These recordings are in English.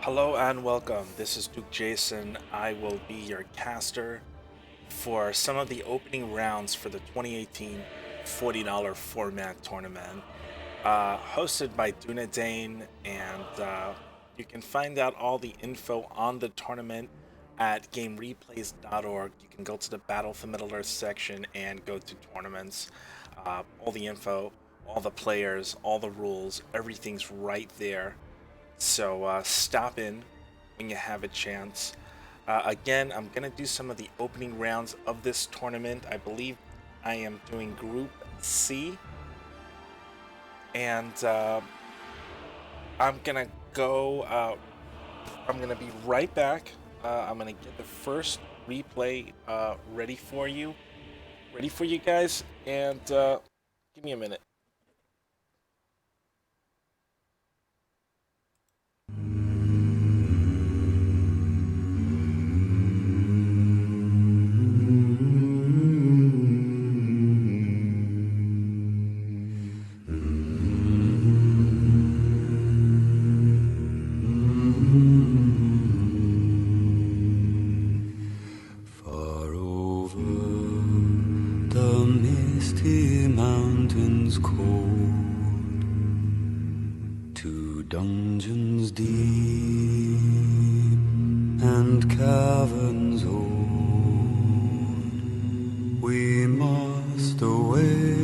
Hello and welcome. This is Duke Jason. I will be your caster for some of the opening rounds for the 2018 $40 format tournament, hosted by Dunedane, and you can find out all the info on the tournament at gamereplays.org. You can go to the Battle for Middle-earth section and go to tournaments. All the info, all the players, all the rules, everything's right there. So stop in when you have a chance. Again, I'm going to do some of the opening rounds of this tournament. I believe I am doing Group C. And I'm going to go, I'm going to be right back. I'm going to get the first replay ready for you guys. And give me a minute. Dungeons deep and caverns old, we must away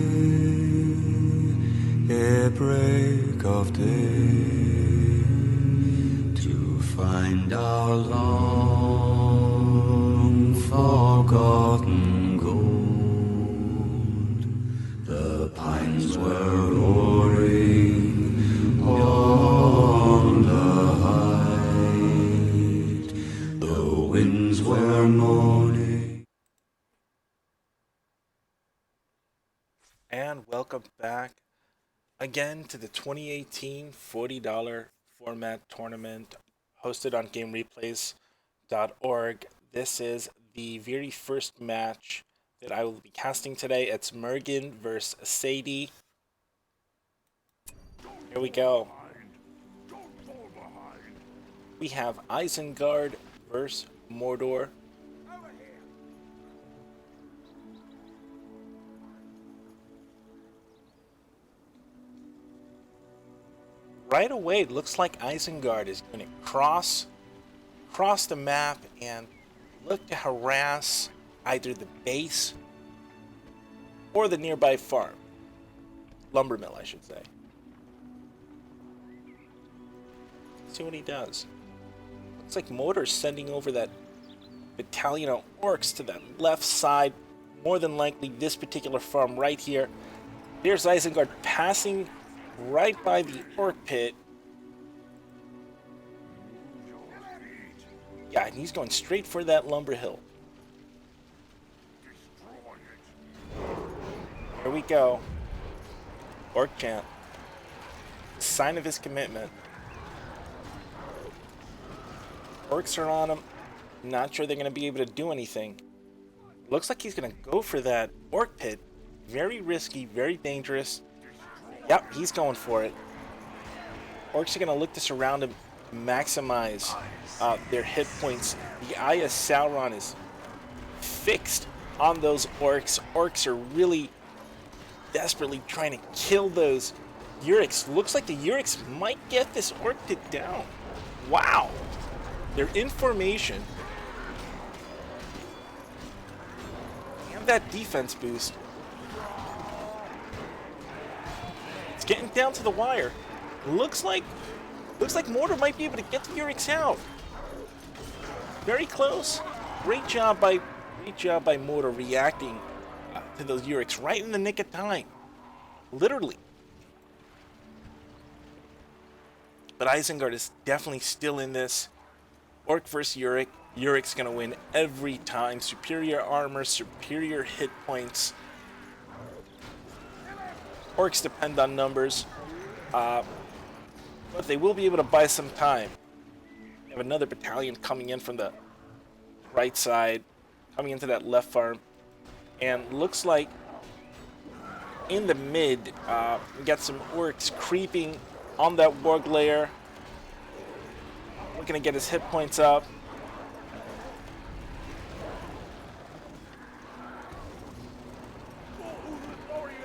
ere break of day to find our long forgotten gold. The pines were roaring on the height, the winds were moaning. And welcome back again to the 2018 $40 format tournament hosted on gamereplays.org. This is the very first match that I will be casting today. It's Mergen versus Sadie. Here we go. We have Isengard versus Mordor. Right away, it looks like Isengard is going to cross the map and look to harass either the base or the nearby farm. Lumber mill, I should say. See what he does. Looks like Mordor's sending over that battalion of orcs to that left side. More than likely this particular farm right here. Here's Isengard passing right by the orc pit. Yeah, and he's going straight for that lumber hill. Here we go. Orc chant. Sign of his commitment. Orcs are on him. Not sure they're going to be able to do anything. Looks like he's going to go for that orc pit. Very risky, very dangerous. Yep, he's going for it. Orcs are going to look to surround him, maximize their hit points. The Eye of Sauron is fixed on those orcs. Orcs are really desperately trying to kill those Yuriks. Looks like the Yuriks might get this orc pit down. Wow! They're in formation. And that defense boost. It's getting down to the wire. Looks like Mordor might be able to get the Yuriks out. Very close. Great job by Mordor reacting to those Yuriks right in the nick of time. Literally. But Isengard is definitely still in this. Orc versus Yurik. Yurik's going to win every time. Superior armor, superior hit points. Orcs depend on numbers. But they will be able to buy some time. We have another battalion coming in from the right side. Coming into that left farm. And looks like in the mid, we got some orcs creeping on that warg layer. Look going to get his hit points up.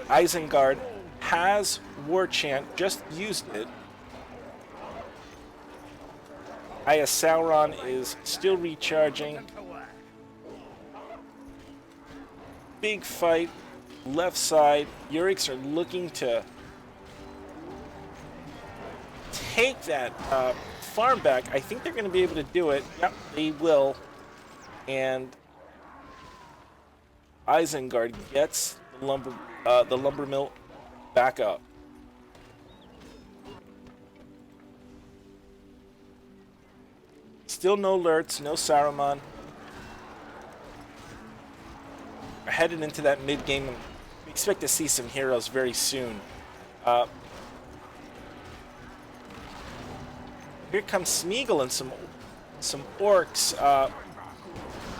Isengard has War Chant, just used it. Aya Sauron is still recharging. Big fight, left side. Yuriks are looking to take that farm back. I think they're going to be able to do it. Yep, they will. And Isengard gets the lumber mill back up. Still no alerts, no Saruman. We're headed into that mid-game. We expect to see some heroes very soon. Here comes Smeagol and some orcs.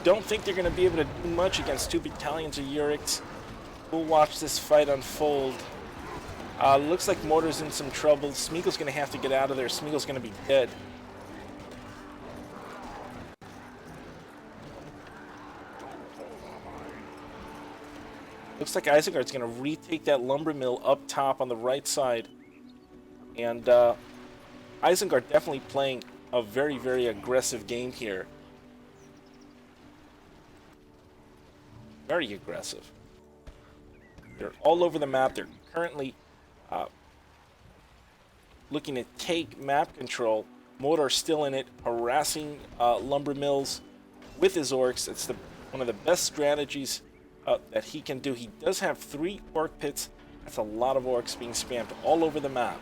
Don't think they're going to be able to do much against 2 battalions of Yuriks. We'll watch this fight unfold. Looks like Mortar's in some trouble. Smeagol's going to have to get out of there. Smeagol's going to be dead. Looks like Isengard's going to retake that lumber mill up top on the right side. And Isengard definitely playing a very, very aggressive game here. Very aggressive. They're all over the map. They're currently looking to take map control. Mortar still in it, harassing lumber mills with his orcs. It's one of the best strategies that he can do. He does have 3 orc pits. That's a lot of orcs being spammed all over the map.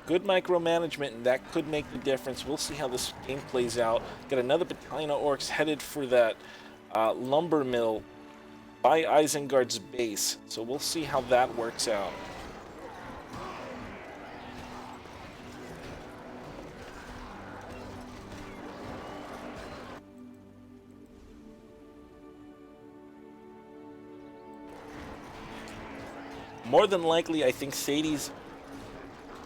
Good micromanagement, and that could make the difference. We'll see how this game plays out. Got another battalion of orcs headed for that lumber mill by Isengard's base. So we'll see how that works out. More than likely, I think Sadie's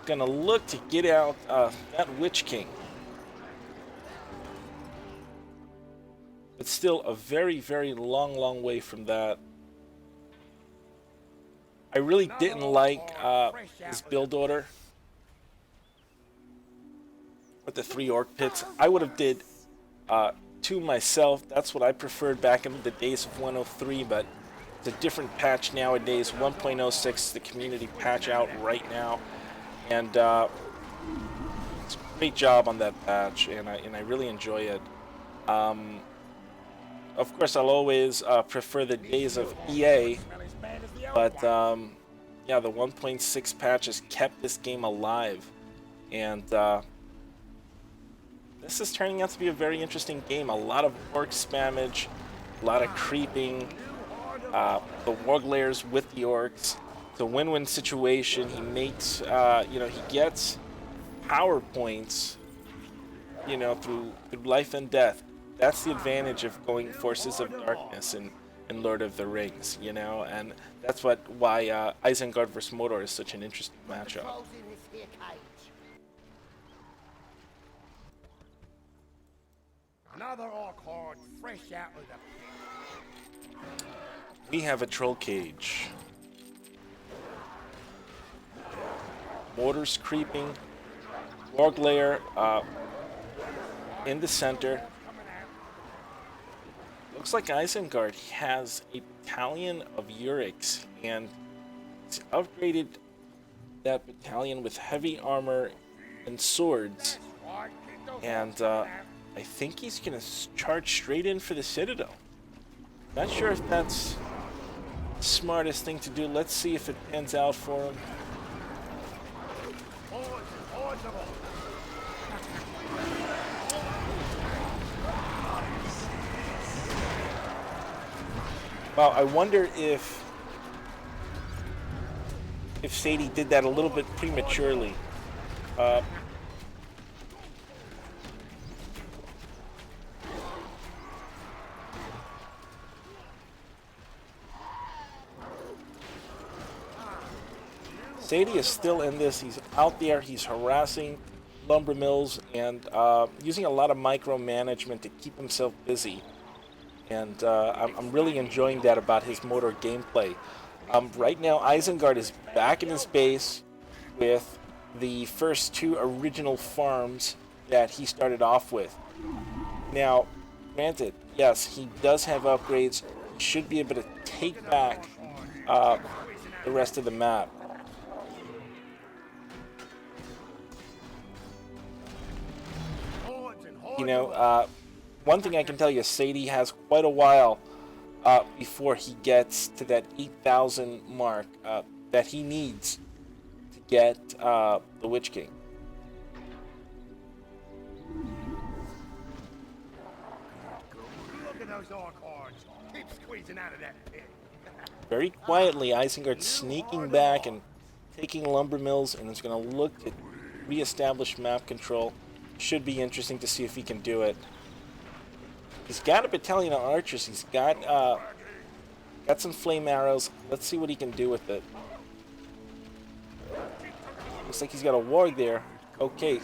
gonna look to get out that Witch King. But still a very, very long way from that. I really didn't like his build order with the 3 orc pits. I would have did 2 myself. That's what I preferred back in the days of 103, but it's a different patch nowadays. 1.06, the community patch out right now. And it's a great job on that patch, and I really enjoy it. Of course, I'll always prefer the days of EA, but yeah, the 1.6 patch has kept this game alive, and this is turning out to be a very interesting game. A lot of orc spammage, a lot of creeping, the warglayers with the orcs. It's a win-win situation. He makes, he gets power points, through life and death. That's the advantage of going Forces of Darkness in Lord of the Rings, and that's why Isengard vs. Mordor is such an interesting matchup. Another orc horde fresh out of the pit. We have a troll cage. Mortar's creeping. Warglayer in the center. Looks like Isengard has a battalion of Yuriks, and he's upgraded that battalion with heavy armor and swords. And I think he's going to charge straight in for the Citadel. Not sure if that's the smartest thing to do. Let's see if it pans out for him. Wow, I wonder if Sadie did that a little bit prematurely. Sadie is still in this. He's out there. He's harassing lumber mills and using a lot of micromanagement to keep himself busy. And I'm really enjoying that about his motor gameplay. Right now, Isengard is back in his base with the first two original farms that he started off with. Now, granted, yes, he does have upgrades. He should be able to take back the rest of the map. You know, one thing I can tell you, Sadie has quite a while before he gets to that 8,000 mark that he needs to get the Witch King. Look at those cards. Keep squeezing out of that pit. Very quietly, Isengard's sneaking back and taking lumber mills, and is going to look to reestablish map control. Should be interesting to see if he can do it. He's got a battalion of archers. He's got some flame arrows. Let's see what he can do with it. Looks like he's got a warg there. Okay. New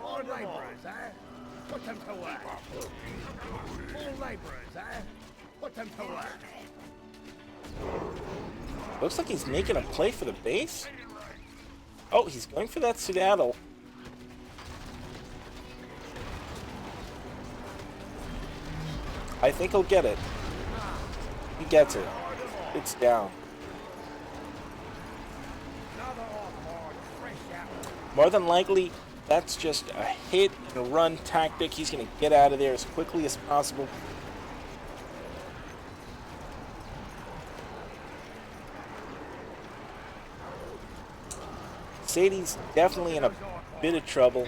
hard laborers, eh? Put them to work. Full laborers, eh? Put them to work. Looks like he's making a play for the base. Oh, he's going for that Citadel. I think he'll get it. He gets it. It's down. More than likely, that's just a hit and run tactic. He's going to get out of there as quickly as possible. Sadie's definitely in a bit of trouble.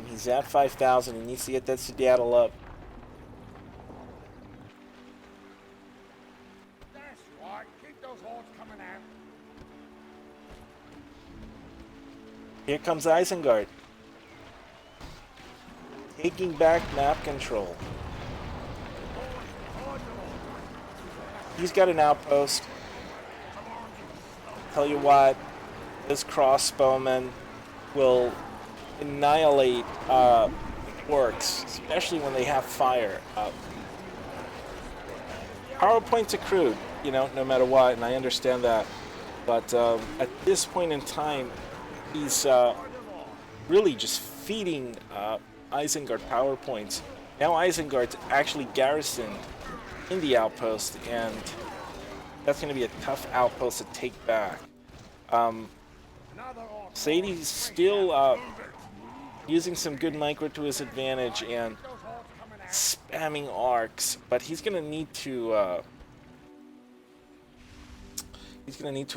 He's at 5,000. He needs to get that Seattle up. That's right. Keep those hordes coming out. Here comes Isengard. Taking back map control. He's got an outpost. Tell you what, this crossbowman will annihilate orcs, especially when they have fire. Power points accrued, you know, no matter what, and I understand that. But at this point in time, he's really just feeding Isengard power points. Now Isengard's actually garrisoned in the outpost, and that's going to be a tough outpost to take back. Sadie's still using some good micro to his advantage and spamming arcs, but he's going to need to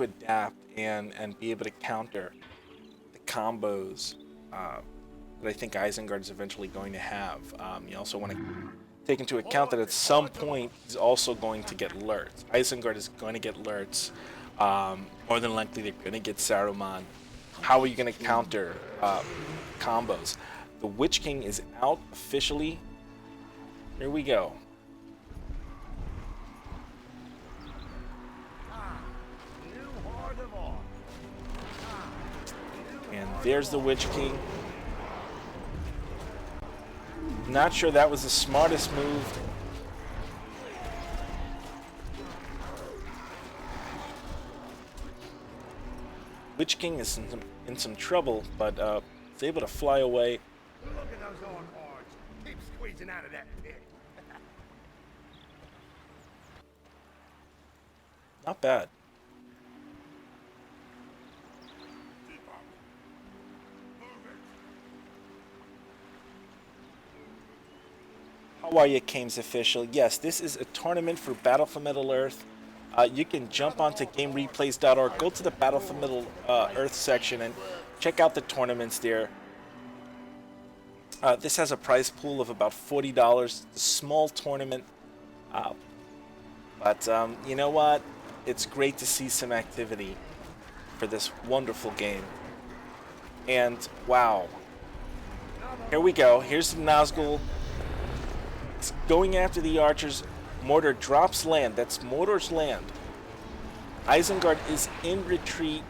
adapt and be able to counter the combos that I think Isengard is eventually going to have. You also want to take into account that at some point he's also going to get lurts. Isengard is going to get lurts. More than likely they're going to get Saruman. How are you going to counter combos? The Witch King is out officially. Here we go. And there's the Witch King. Not sure that was the smartest move. Witch King is in some trouble, but is able to fly away. Look at those cards. Keep squeezing out of that pit. Not bad. How are you, Kames official? Yes, this is a tournament for Battle for Middle-earth. You can jump onto GameReplays.org, go to the Battle for Middle-earth section, and check out the tournaments there. This has a prize pool of about $40. It's a small tournament. But you know what? It's great to see some activity for this wonderful game. And wow. Here we go. Here's the Nazgul. It's going after the archers. Mortar drops land. That's Mortar's land. Isengard is in retreat.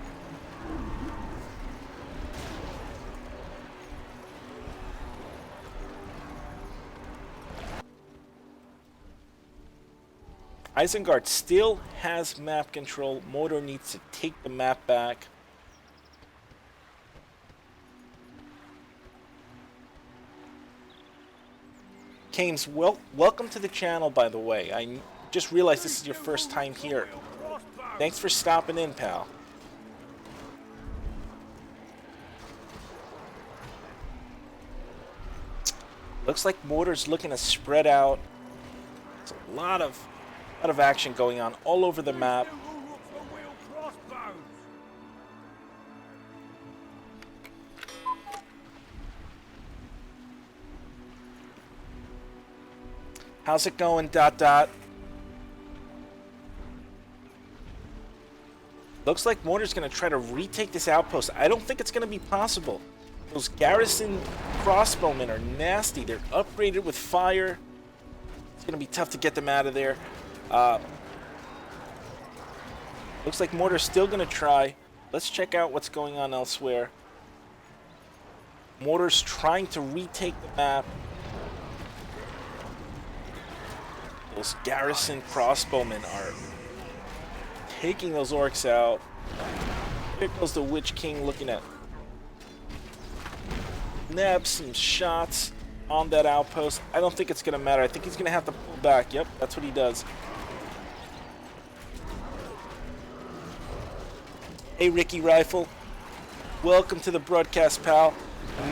Isengard still has map control. Mordor needs to take the map back. Kames, welcome to the channel, by the way. I just realized this is your first time here. Thanks for stopping in, pal. Looks like Mordor's looking to spread out. There's a lot of action going on all over the map. How's it going, Dot Dot? Looks like Mordor's going to try to retake this outpost. I don't think it's going to be possible. Those garrison crossbowmen are nasty. They're upgraded with fire. It's going to be tough to get them out of there. Looks like Mordor's still going to try. Let's check out what's going on elsewhere. Mordor's trying to retake the map. Those garrison crossbowmen are taking those orcs out. Here goes the Witch King looking at nab some shots on that outpost. I don't think it's going to matter. I think he's going to have to pull back. Yep, that's what he does. Hey, Ricky Rifle. Welcome to the broadcast, pal.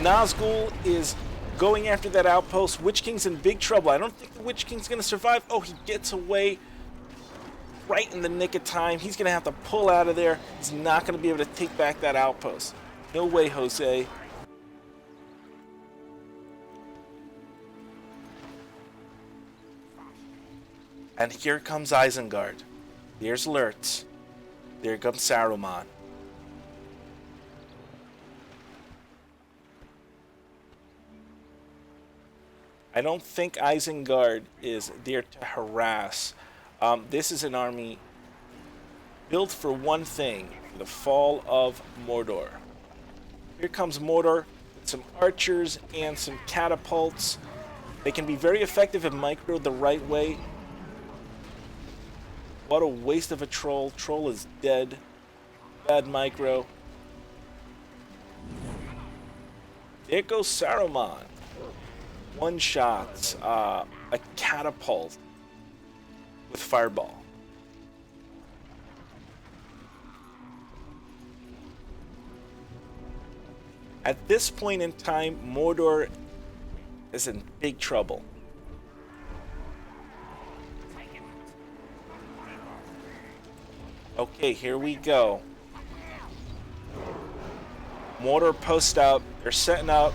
Nazgul is going after that outpost. Witch King's in big trouble. I don't think the Witch King's going to survive. Oh, he gets away right in the nick of time. He's going to have to pull out of there. He's not going to be able to take back that outpost. No way, Jose. And here comes Isengard. There's Lurtz. There comes Saruman. I don't think Isengard is there to harass. This is an army built for one thing, the fall of Mordor. Here comes Mordor with some archers and some catapults. They can be very effective if microed the right way. What a waste of a troll. Troll is dead. Bad micro. There goes Saruman. One shot. A catapult with fireball. At this point in time, Mordor is in big trouble. Okay, here we go. Mordor post out. They're setting up.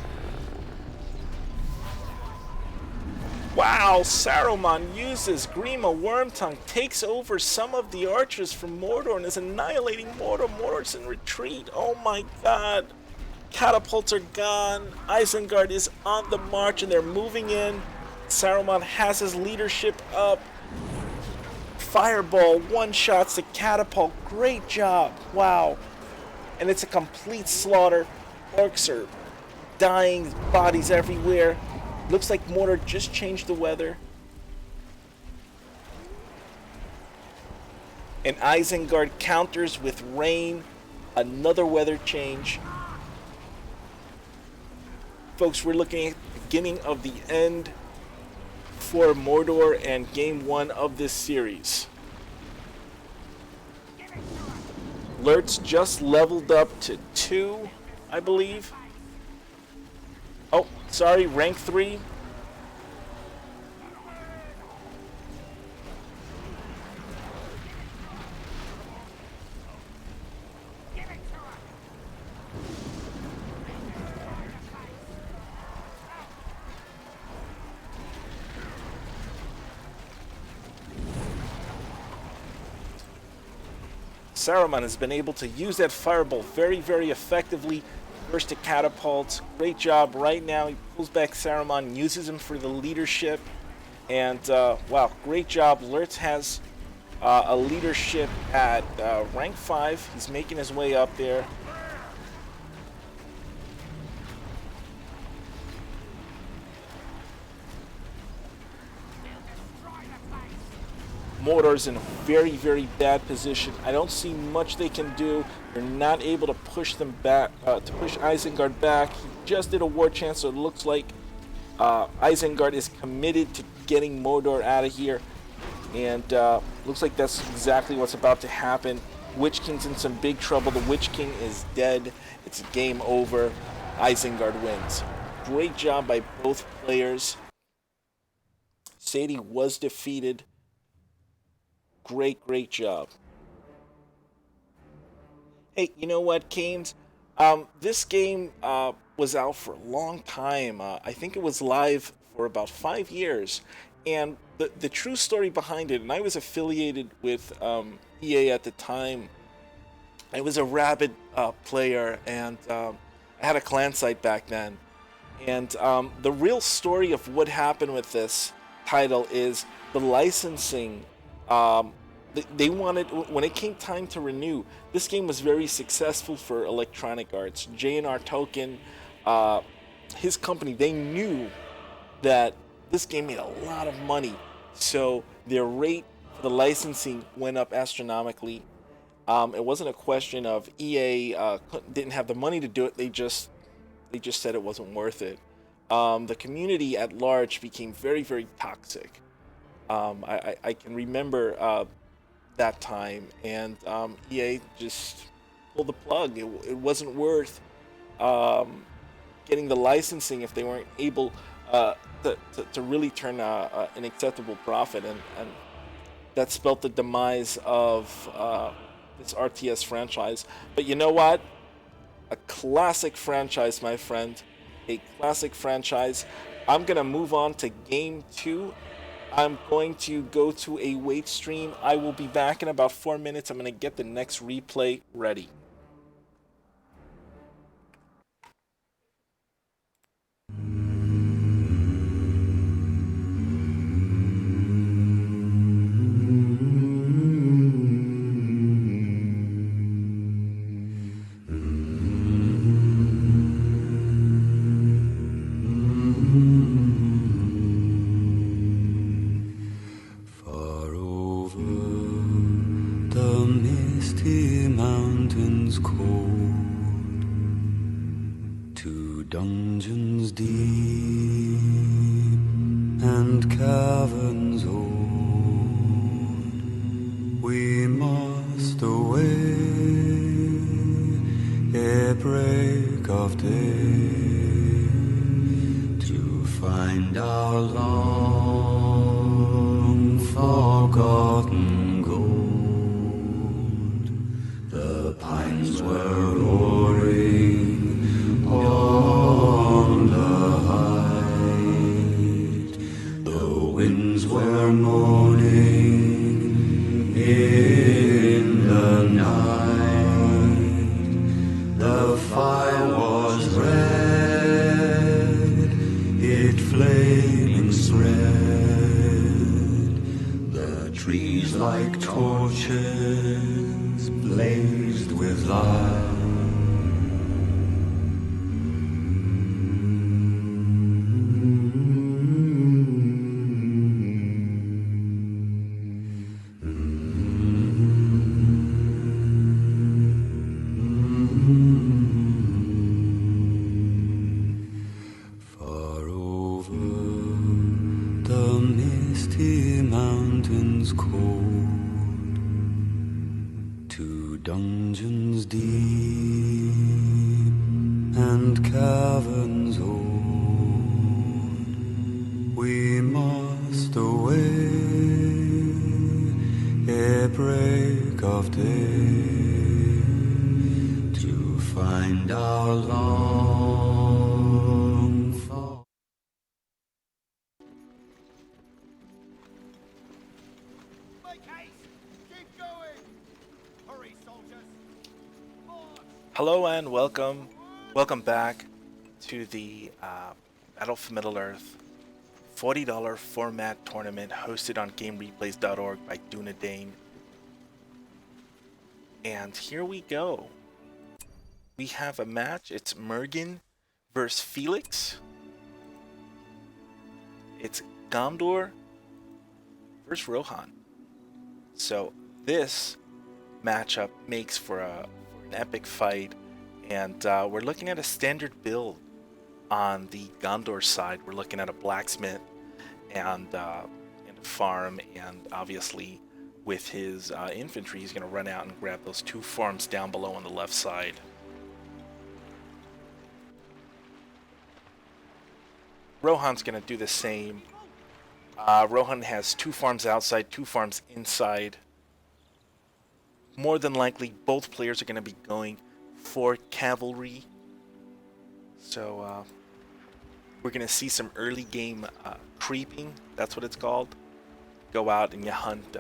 Wow, Saruman uses Grima Wormtongue, takes over some of the archers from Mordor and is annihilating Mordor. Mordor's in retreat. Oh my god. Catapults are gone. Isengard is on the march and they're moving in. Saruman has his leadership up. Fireball one-shots the catapult. Great job. Wow. And it's a complete slaughter. Orcs are dying. Bodies everywhere. Looks like Mordor just changed the weather. And Isengard counters with rain. Another weather change. Folks, we're looking at the beginning of the end for Mordor and game 1 of this series. Lurtz just leveled up to 2, I believe. Oh, sorry, rank 3. Saruman has been able to use that fireball very, very effectively. First to catapults. Great job right now. He pulls back Saruman, uses him for the leadership. And, wow, great job. Lurtz has a leadership at rank 5. He's making his way up there. Mordor's in a very, very bad position. I don't see much they can do. They're not able to push them back, to push Isengard back. He just did a war chance, so it looks like Isengard is committed to getting Mordor out of here. And looks like that's exactly what's about to happen. Witch King's in some big trouble. The Witch King is dead. It's game over. Isengard wins. Great job by both players. Sadie was defeated. Great job. Hey, you know what, Canes? This game was out for a long time. I think it was live for about 5 years. And the true story behind it, and I was affiliated with EA at the time. I was a rabid player, and I had a clan site back then. And the real story of what happened with this title is the licensing. They wanted, when it came time to renew, this game was very successful for Electronic Arts. J&R Token, his company, they knew that this game made a lot of money, so their rate for the licensing went up astronomically. It wasn't a question of EA didn't have the money to do it. They just said it wasn't worth it. The community at large became very toxic. I can remember that time, and EA just pulled the plug. It wasn't worth getting the licensing if they weren't able to really turn an acceptable profit, and that spelt the demise of this RTS franchise. But you know what? A classic franchise, my friend. A classic franchise. I'm gonna move on to game 2. I'm going to go to a wait stream. I will be back in about 4 minutes. I'm going to get the next replay ready. Dungeons deep and caverns old, we must away ere break of day to find our long forgotten gold. The pines were roaring on the height, the winds were moaning in the night. The fire was red, it flaming spread. The trees like torches blazed with light. Dungeons deep and caverns old, we must away ere break of day to find our long fall. Hello and welcome back to the Battle for Middle-earth $40 format tournament hosted on GameReplays.org by Dunedane. And here we go. We have a match. It's Mergen versus Felix. It's Gondor versus Rohan. So this matchup makes for an epic fight, and we're looking at a standard build on the Gondor side. We're looking at a blacksmith and a farm, and obviously with his infantry, he's going to run out and grab those 2 farms down below on the left side. Rohan's going to do the same. Rohan has 2 farms outside, 2 farms inside. More than likely, both players are going to be going for cavalry. So we're going to see some early game creeping. That's what it's called. Go out and you hunt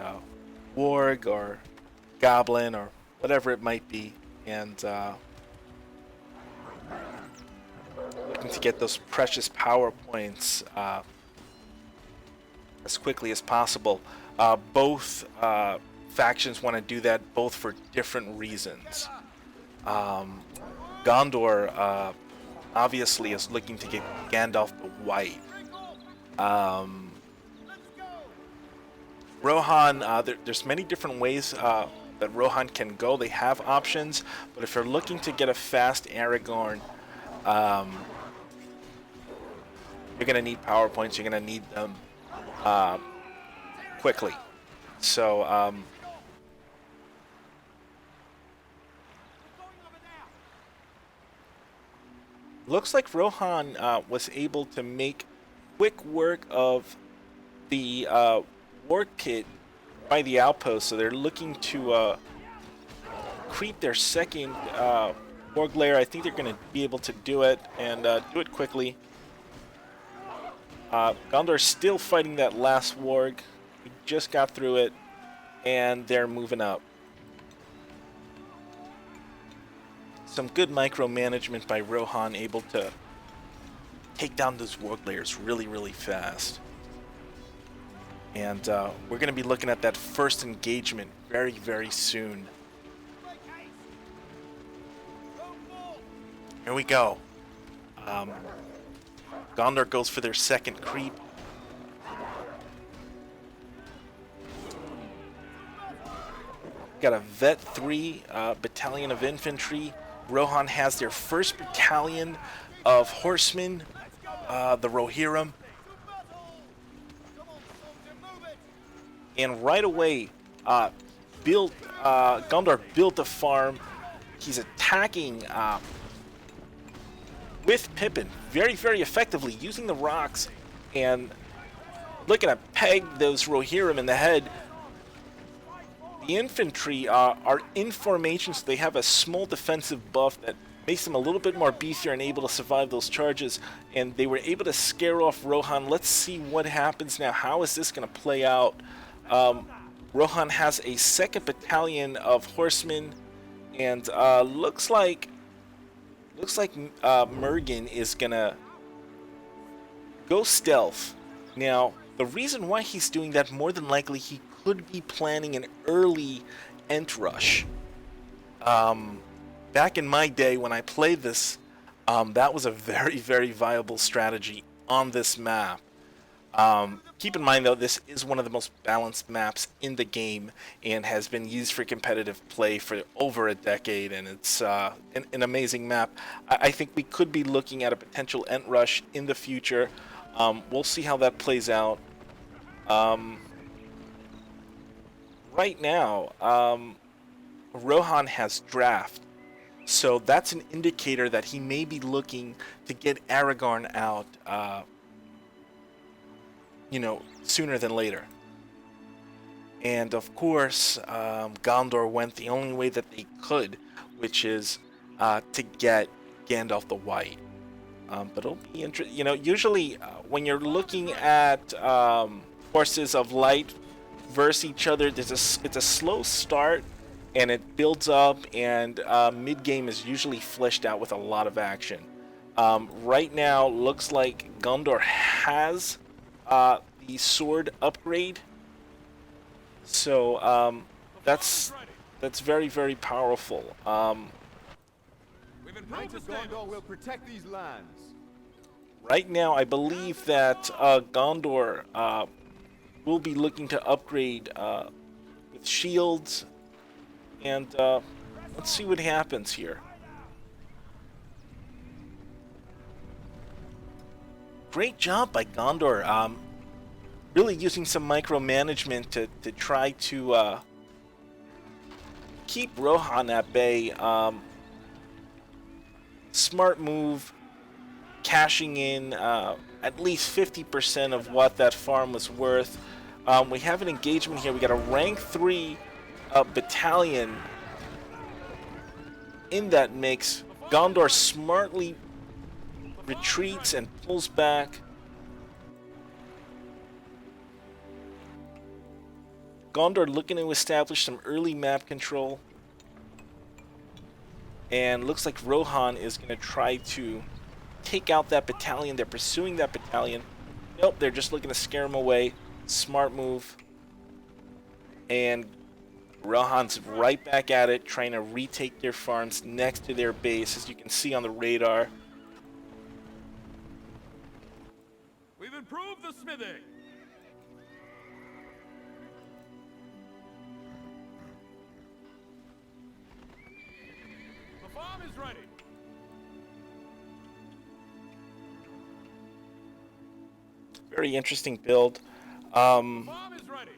warg or goblin or whatever it might be, and looking to get those precious power points as quickly as possible. Both factions want to do that, both for different reasons. Gondor obviously is looking to get Gandalf the White. Rohan, there's many different ways that Rohan can go. They have options, but if you're looking to get a fast Aragorn, you're going to need power points. You're going to need them quickly. So looks like Rohan was able to make quick work of the war pit by the outpost, so they're looking to creep their second warg lair. I think they're going to be able to do it, and do it quickly. Gondor's still fighting that last warg. We just got through it, and they're moving up. Some good micromanagement by Rohan, able to take down those warg lairs really, really fast. And we're going to be looking at that first engagement very, very soon. Here we go. Gondor goes for their second creep. Got a Vet 3 battalion of infantry. Rohan has their first battalion of horsemen, the Rohirrim. And right away, Gondor built a farm. He's attacking with Pippin very, very effectively, using the rocks and looking to peg those Rohirrim in the head. The infantry are in formation, so they have a small defensive buff that makes them a little bit more beefier and able to survive those charges. And they were able to scare off Rohan. Let's see what happens now. How is this going to play out? Rohan has a second battalion of horsemen, and looks like Mergen is gonna go stealth. Now, the reason why he's doing that, more than likely, he could be planning an early ent rush. Back in my day when I played this, that was a very, very viable strategy on this map. Keep in mind, though, this is one of the most balanced maps in the game and has been used for competitive play for over a decade, and it's an amazing map. I think we could be looking at a potential ent rush in the future. We'll see how that plays out. Right now, Rohan has draft, so that's an indicator that he may be looking to get Aragorn out sooner than later. And of course, Gondor went the only way that they could, which is to get Gandalf the White. But it'll be interesting. Usually when you're looking at forces of light versus each other, it's a slow start, and it builds up, and mid-game is usually fleshed out with a lot of action. Right now, looks like Gondor has the sword upgrade, so that's that's very, very powerful. Knights of Gondor will protect these lands. Right now, I believe that Gondor will be looking to upgrade with shields, and let's see what happens here. Great job by Gondor. Really using some micromanagement to try to keep Rohan at bay. Smart move, cashing in at least 50% of what that farm was worth. We have an engagement here. We got a rank 3 battalion in that mix. Gondor smartly retreats and pulls back. Gondor looking to establish some early map control. And looks like Rohan is going to try to take out that battalion. They're pursuing that battalion. Nope, they're just looking to scare him away. Smart move. And Rohan's right back at it, trying to retake their farms next to their base, as you can see on the radar. We've improved the smithing. The farm is ready. Very interesting build. Farm is ready.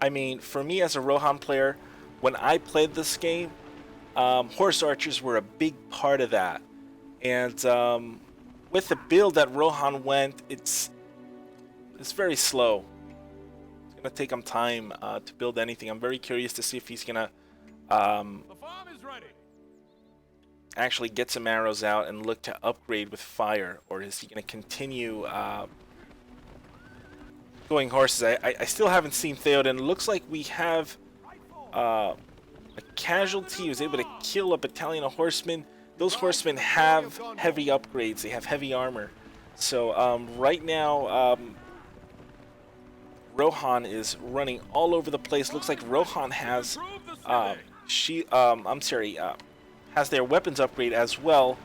I mean, for me as a Rohan player, when I played this game, horse archers were a big part of that. And with the build that Rohan went, it's very slow. It's gonna take him time to build anything. I'm very curious to see if he's gonna The farm is ready. actually get some arrows out and look to upgrade with fire, or is he gonna continue going horses? I still haven't seen Theoden. It looks like we have a casualty who was able to kill a battalion of horsemen. Those horsemen have heavy upgrades. They have heavy armor. So right now, Rohan is running all over the place. Looks like Rohan has has their weapons upgrade as well,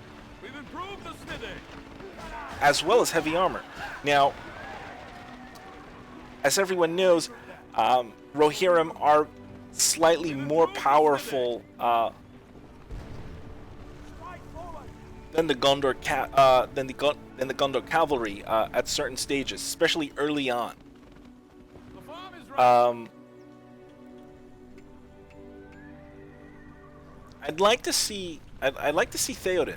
We've improved the smithing. as well as heavy armor. Now, as everyone knows, Rohirrim are slightly more powerful than the Gondor than the Gondor cavalry at certain stages, especially early on. The farm is ready. I'd like to see Theoden.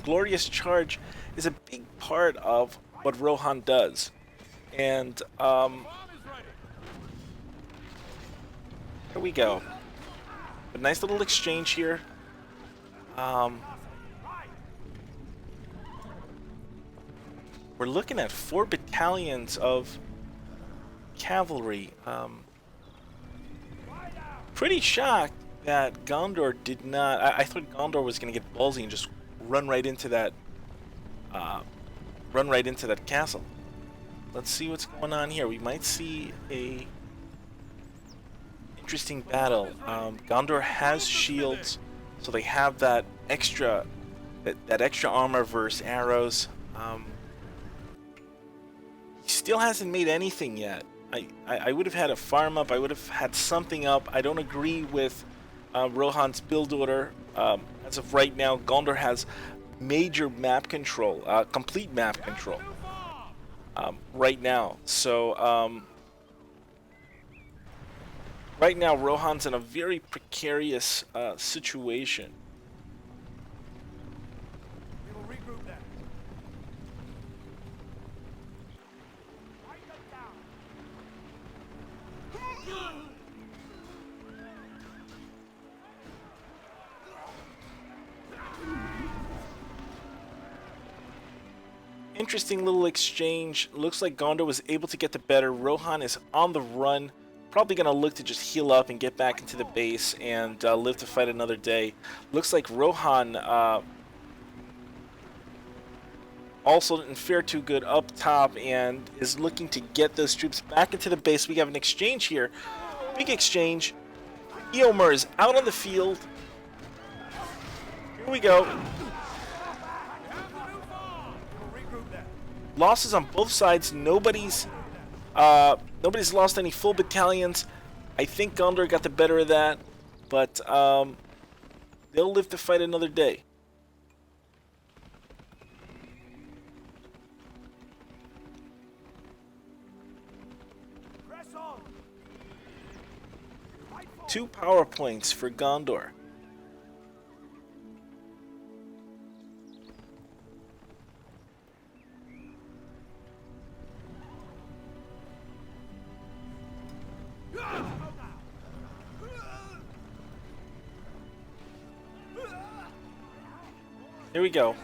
Glorious Charge is a big part of what Rohan does, and Farm is ready. here we go. A nice little exchange here. We're looking at 4 battalions of cavalry. Pretty shocked that Gondor did not. I thought Gondor was going to get ballsy and just run right into that. Run right into that castle. Let's see what's going on here. We might see a interesting battle. Gondor has shields, so they have that extra armor versus arrows. He still hasn't made anything yet. I would have had a farm up. I would have had something up. I don't agree with Rohan's build order. As of right now, Gondor has major map control, complete map control right now. So right now, Rohan's in a very precarious situation. We will regroup then. Fight them down. Interesting little exchange. Looks like Gondor was able to get the better. Rohan is on the run. Probably going to look to just heal up and get back into the base and live to fight another day. Looks like Rohan also didn't fare too good up top and is looking to get those troops back into the base. We have an exchange here. Big exchange. Eomer is out on the field. Here we go. Losses on both sides. Nobody's lost any full battalions. I think Gondor got the better of that, but they'll live to fight another day. Press on. 2 power points for Gondor. Here we go.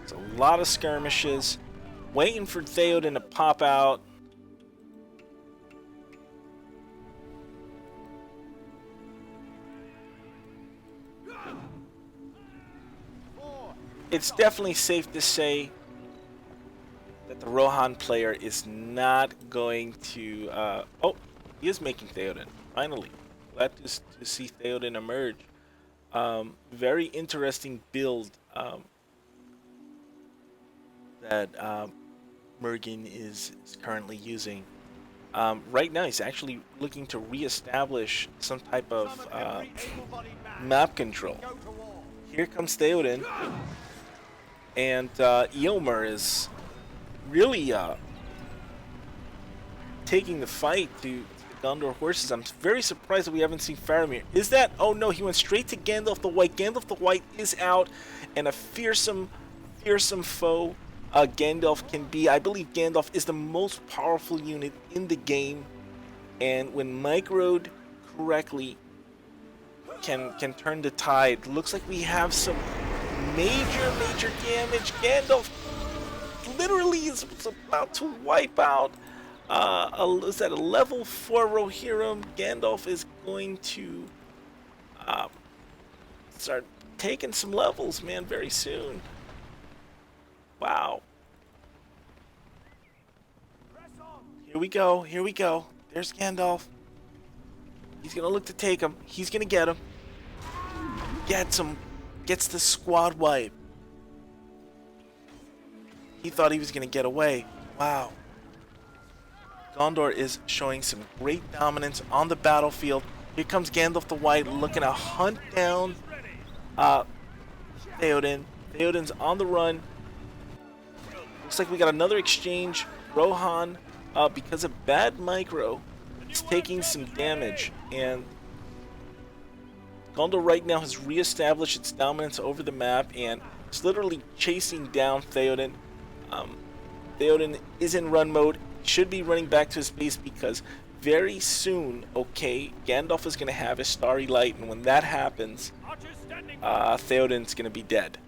It's a lot of skirmishes. Waiting for Theoden to pop out. It's definitely safe to say that the Rohan player is not going to... oh, he is making Theoden, finally. Glad to see Theoden emerge. Very interesting build that Mergen is currently using. Right now, he's actually looking to reestablish some type of map control. Here comes Theoden, and Eomer is really taking the fight to the Gondor horses. I'm very surprised that we haven't seen Faramir. Is that? Oh no, he went straight to Gandalf the White. Gandalf the White is out, and a fearsome foe Gandalf can be. I believe Gandalf is the most powerful unit in the game, and when microed correctly, can turn the tide. Looks like we have some major damage. Gandalf literally is about to wipe out. Is that a level 4 Rohirrim? Gandalf is going to start taking some levels, man, very soon. Wow. Here we go. Here we go. There's Gandalf. He's gonna look to take him. He's gonna get him. Gets him. Gets the squad wipe. He thought he was gonna get away. Wow. Gondor is showing some great dominance on the battlefield. Here comes Gandalf the White looking to hunt down Theoden. Theoden's on the run. Looks like we got another exchange. Rohan, because of bad micro, is taking some damage, and Gondor right now has reestablished its dominance over the map and is literally chasing down Theoden. Theoden is in run mode, should be running back to his base because very soon, okay, Gandalf is going to have his Starry Light, and when that happens, Theoden's going to be dead.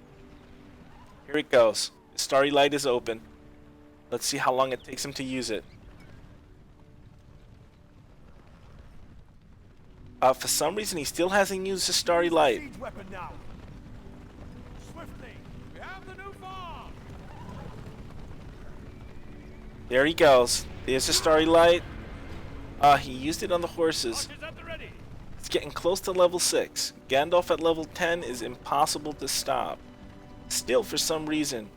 Here it goes. The Starry Light is open. Let's see how long it takes him to use it. For some reason, he still hasn't used the Starry Light. Siege weapon now. Swiftly. We have the new farm. There he goes. There's the Starry Light. He used it on the horses. Archers at the ready. It's getting close to level 6. Gandalf at level 10 is impossible to stop. Still, for some reason,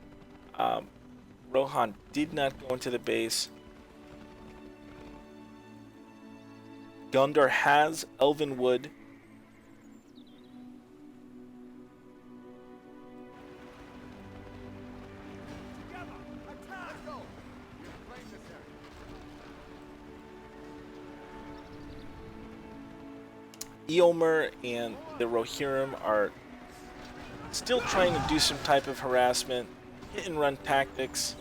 Rohan did not go into the base. Gondor has Elven Wood. Together. Attack. Let's go. Claim this area. Eomer and the Rohirrim are still trying to do some type of harassment, hit and run tactics.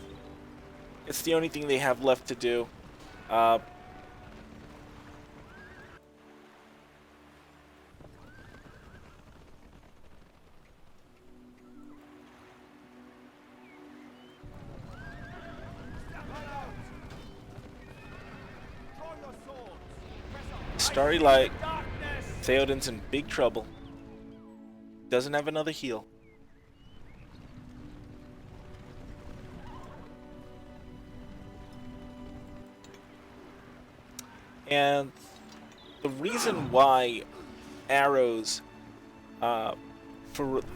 It's the only thing they have left to do. Starry Light. Theoden's in big trouble. Doesn't have another heal. And the reason why arrows for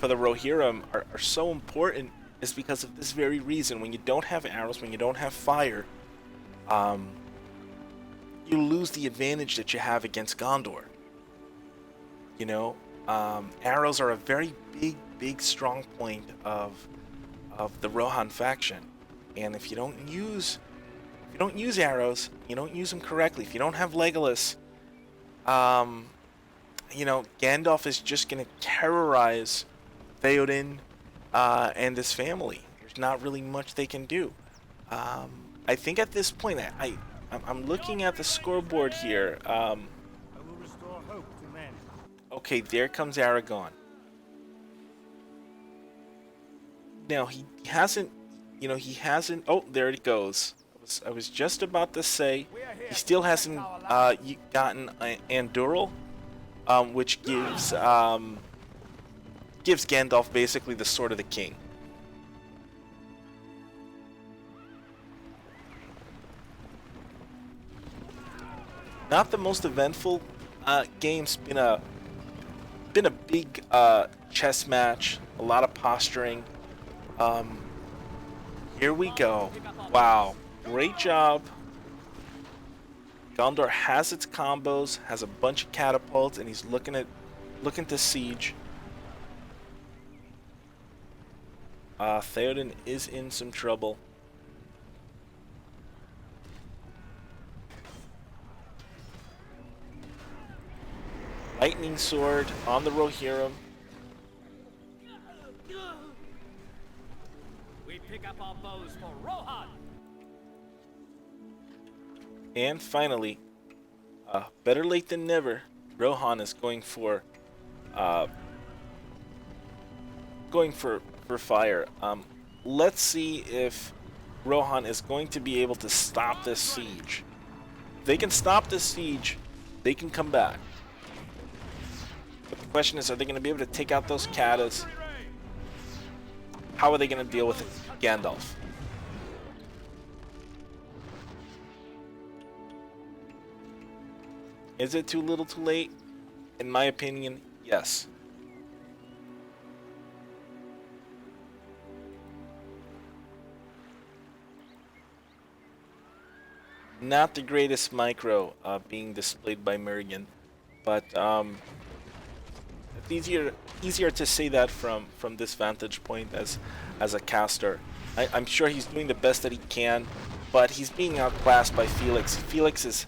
the Rohirrim are so important is because of this very reason. When you don't have arrows, when you don't have fire, you lose the advantage that you have against Gondor. You know, arrows are a very big strong point of the Rohan faction, and if you don't use arrows, you don't use them correctly. If you don't have Legolas, you know, Gandalf is just gonna terrorize Theoden and his family. There's not really much they can do. I think at this point, I'm looking at the scoreboard here. I will restore hope to men. Okay, there comes Aragorn. Now he hasn't, you know, he hasn't. Oh, there it goes. I was just about to say he still hasn't gotten Anduril, which gives Gandalf basically the Sword of the King. Not the most eventful game's been a big chess match, a lot of posturing. Here we go. Wow, great job. Gondor has its combos, has a bunch of catapults, and he's looking to siege. Theoden is in some trouble. Lightning Sword on the Rohirrim. We pick up our bows for Rohan. And finally, better late than never, Rohan is going for fire. Let's see if Rohan is going to be able to stop this siege. If they can stop this siege, they can come back. But the question is, are they going to be able to take out those katas? How are they going to deal with Gandalf? Is it too little too late? In my opinion, yes. Not the greatest micro being displayed by Merrigan, but it's easier to say that from this vantage point as a caster. I'm sure he's doing the best that he can, but he's being outclassed by Felix. Felix is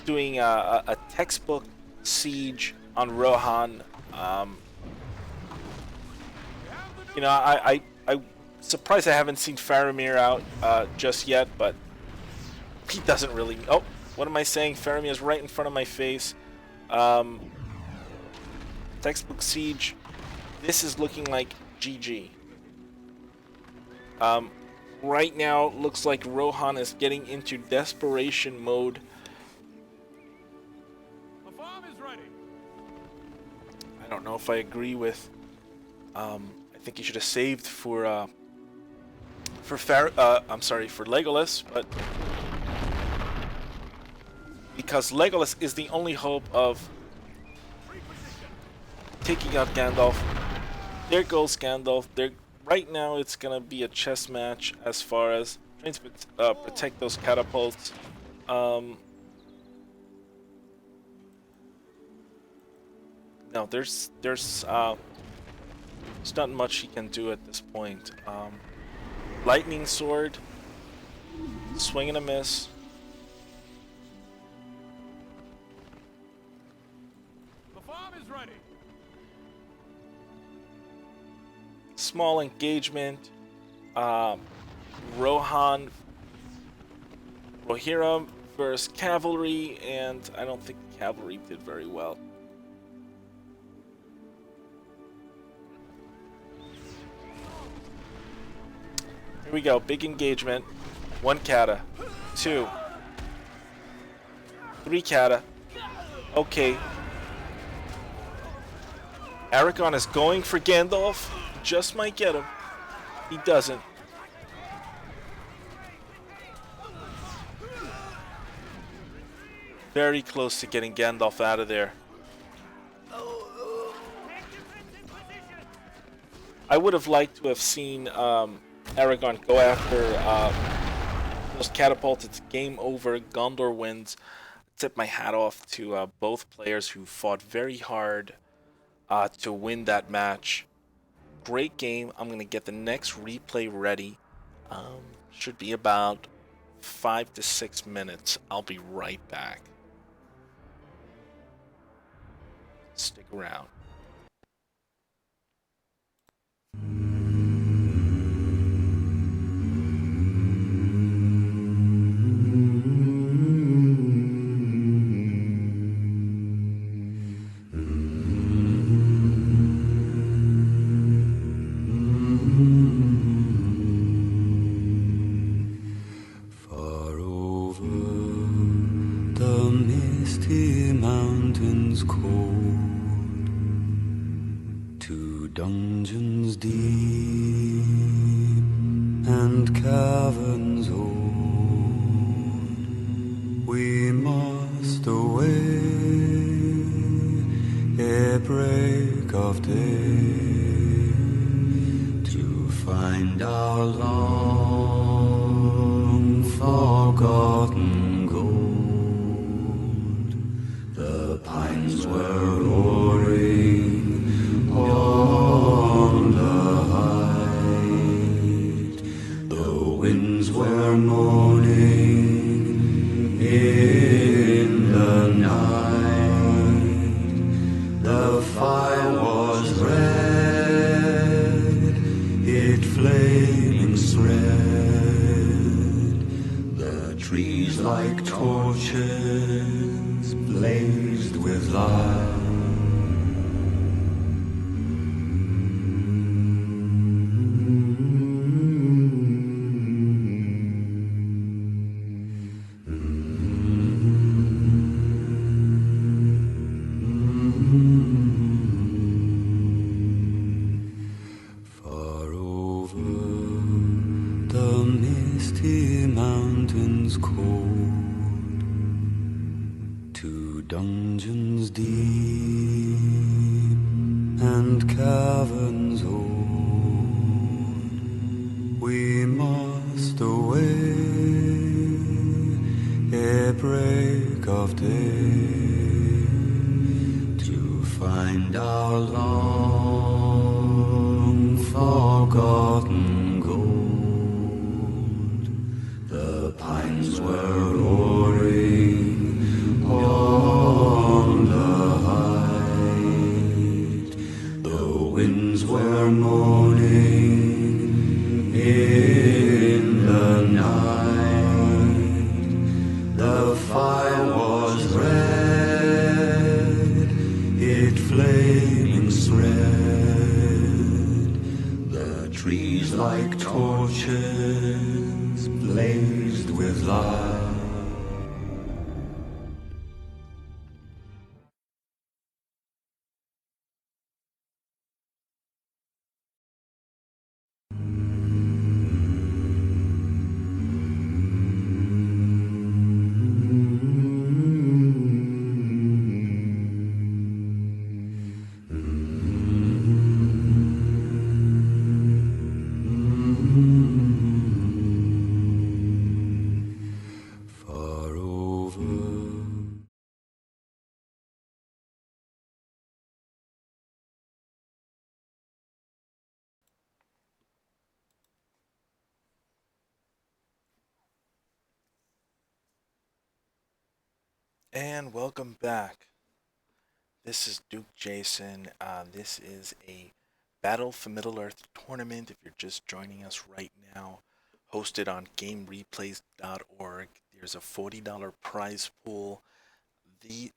doing a textbook siege on Rohan. You know, I'm surprised I haven't seen Faramir out just yet, but he doesn't really. Oh, what am I saying? Faramir is right in front of my face. Textbook siege. This is looking like GG. Right now, looks like Rohan is getting into desperation mode. The farm is ready. I don't know if I agree with. I think he should have saved for Legolas, but because Legolas is the only hope of taking out Gandalf. There goes Gandalf. Right now, it's gonna be a chess match as far as trying to protect those catapults. No, there's not much he can do at this point. Lightning sword, swing and a miss. The farm is ready. Small engagement. Rohirrim versus cavalry, and I don't think cavalry did very well. Here we go, big engagement. 1 kata, 2, 3 kata. Okay. Aragon is going for Gandalf. Just might get him. He doesn't. Very close to getting Gandalf out of there. I would have liked to have seen Aragon go after those catapults. It's game over. Gondor wins. Tip my hat off to both players who fought very hard to win that match. Great game. I'm going to get the next replay ready. Should be about 5 to 6 minutes. I'll be right back. Stick around. Far over the misty mountains cold, to dungeons deep and caverns old, we must away ere break of day, to find our long forgotten gold. The pines were roaring on the height, the winds were moaning in the night. The fire was red, it flaming spread. The trees like torches blazed with light. Far over the misty mountains cold, to dungeons deep and caverns old, we must away ere break of day, to find our long forgotten gold. The pines were roaring on the height, the winds were moaning in the night. The fire was red, it flaming spread. The trees like torches blazed with light. Far over. And welcome back. This is Duke Jason. This is a Battle for Middle-earth tournament, if you're just joining us right now, hosted on GameReplays.org. There's a $40 prize pool. The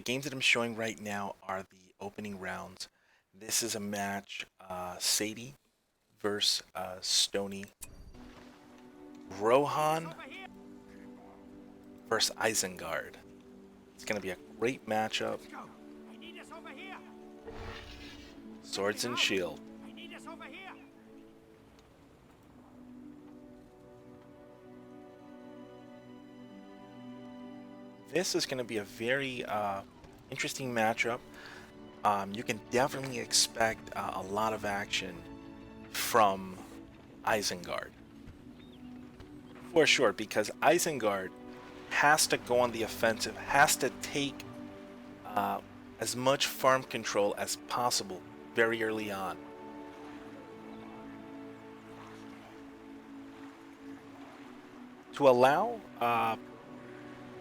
games that I'm showing right now are the opening rounds. This is a match, Sadie versus Stony. Rohan versus Isengard. It's going to be a great matchup. Go. I need us over here. Swords and shield. I need us over here. This is going to be a very interesting matchup. You can definitely expect a lot of action from Isengard. For sure, because Isengard has to go on the offensive, has to take as much farm control as possible very early on. To allow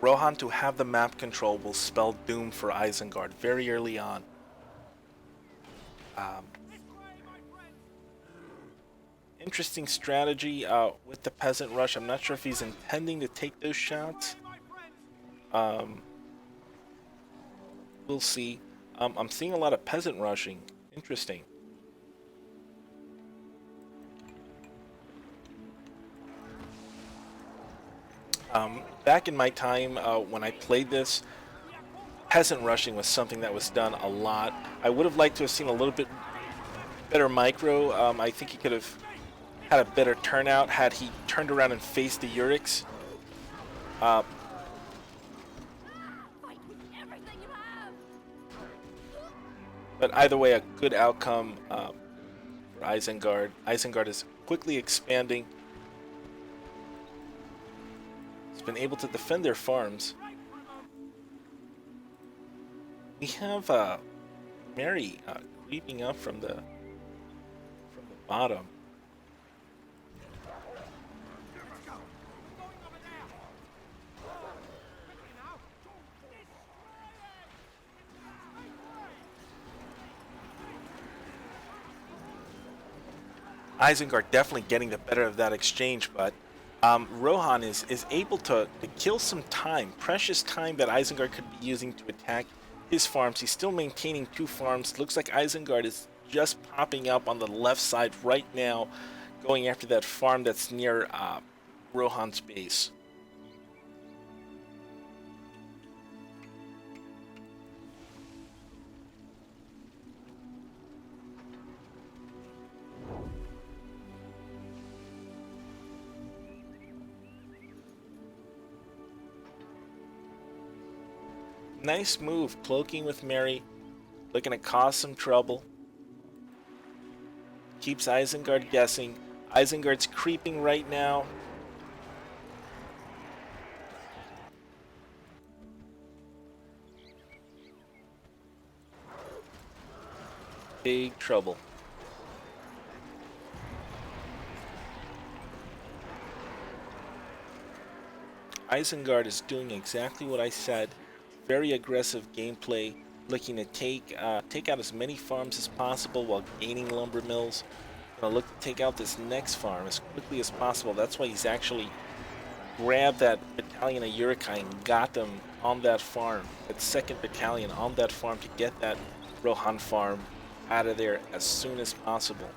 Rohan to have the map control will spell doom for Isengard very early on. Interesting strategy with the Peasant Rush. I'm not sure if he's intending to take those shots. We'll see. I'm seeing a lot of Peasant Rushing. Interesting. Back in my time when I played this, Peasant Rushing was something that was done a lot. I would have liked to have seen a little bit better micro. I think he could have had a better turnout had he turned around and faced the Urix. But either way, a good outcome for Isengard. Isengard is quickly expanding. It's been able to defend their farms. We have Mary creeping up from the bottom. Isengard definitely getting the better of that exchange, but Rohan is able to kill some time, precious time that Isengard could be using to attack his farms. He's still maintaining 2 farms. Looks like Isengard is just popping up on the left side right now, going after that farm that's near Rohan's base. Nice move, cloaking with Mary, looking to cause some trouble. Keeps Isengard guessing. Isengard's creeping right now. Big trouble. Isengard is doing exactly what I said. Very aggressive gameplay, looking to take out as many farms as possible while gaining lumber mills. Gonna look to take out this next farm as quickly as possible. That's why he's actually grabbed that battalion of Uruk-hai and got them on that farm, that 2nd battalion on that farm, to get that Rohan farm out of there as soon as possible.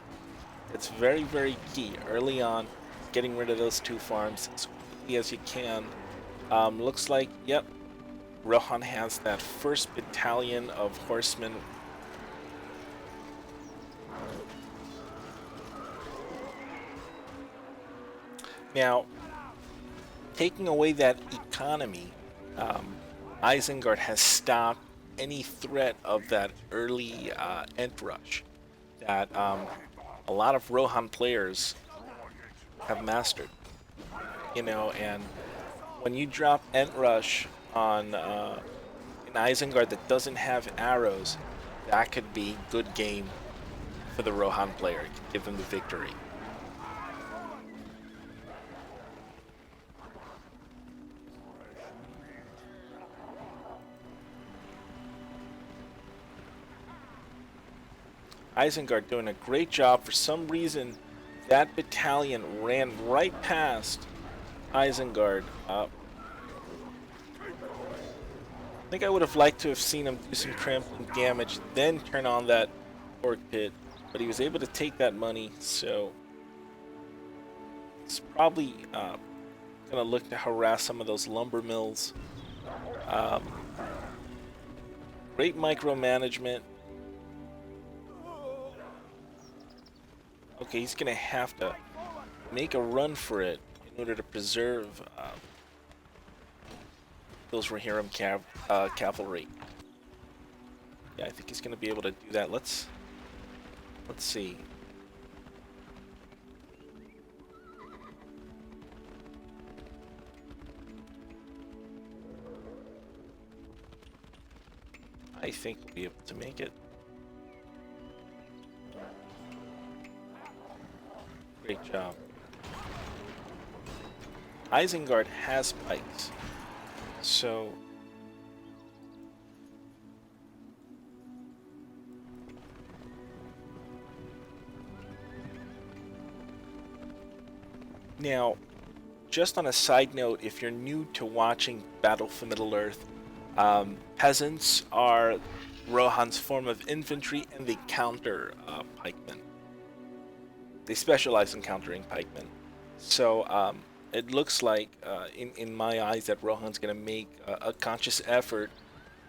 It's very, very key early on, getting rid of those 2 farms as quickly as you can. Looks like, yep, Rohan has that 1st battalion of horsemen. Now, taking away that economy, Isengard has stopped any threat of that early Ent rush that a lot of Rohan players have mastered. You know, and when you drop Ent rush on an Isengard that doesn't have arrows, that could be good game for the Rohan player. It could give them the victory. Isengard doing a great job. For some reason, that battalion ran right past Isengard. I think I would have liked to have seen him do some trampling damage, then turn on that orc pit, but he was able to take that money, so it's probably gonna look to harass some of those lumber mills. Great micromanagement. Okay, he's gonna have to make a run for it in order to preserve those Rohirrim cavalry. Yeah, I think he's gonna be able to do that. Let's see. I think we'll be able to make it. Great job. Isengard has pikes, so now, just on a side note, if you're new to watching Battle for Middle-earth, peasants are Rohan's form of infantry, and they counter pikemen. They specialize in countering pikemen. So it looks like, in my eyes, that Rohan's going to make a conscious effort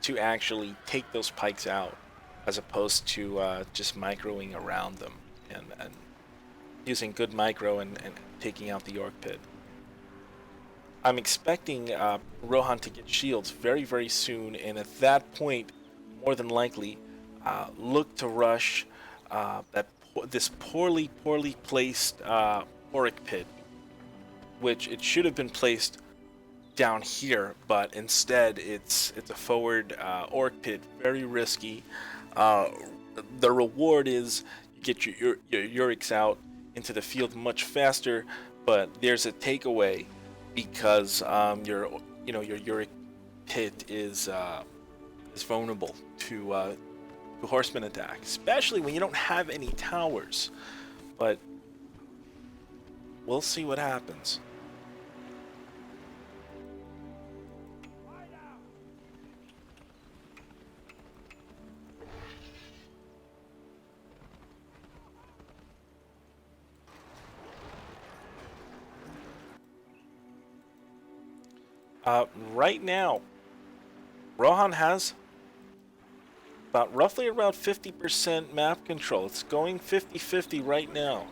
to actually take those pikes out, as opposed to just microing around them and using good micro and taking out the Orc Pit. I'm expecting Rohan to get shields very, very soon, and at that point, more than likely, look to rush this poorly placed Auric Pit, which it should have been placed down here, but instead it's a forward Orc Pit, very risky. The reward is you get your Urics out into the field much faster, but there's a takeaway because your Uric Pit is vulnerable to horseman attack, especially when you don't have any towers. But we'll see what happens. Right now, Rohan has roughly around 50% map control. It's going 50-50 right now.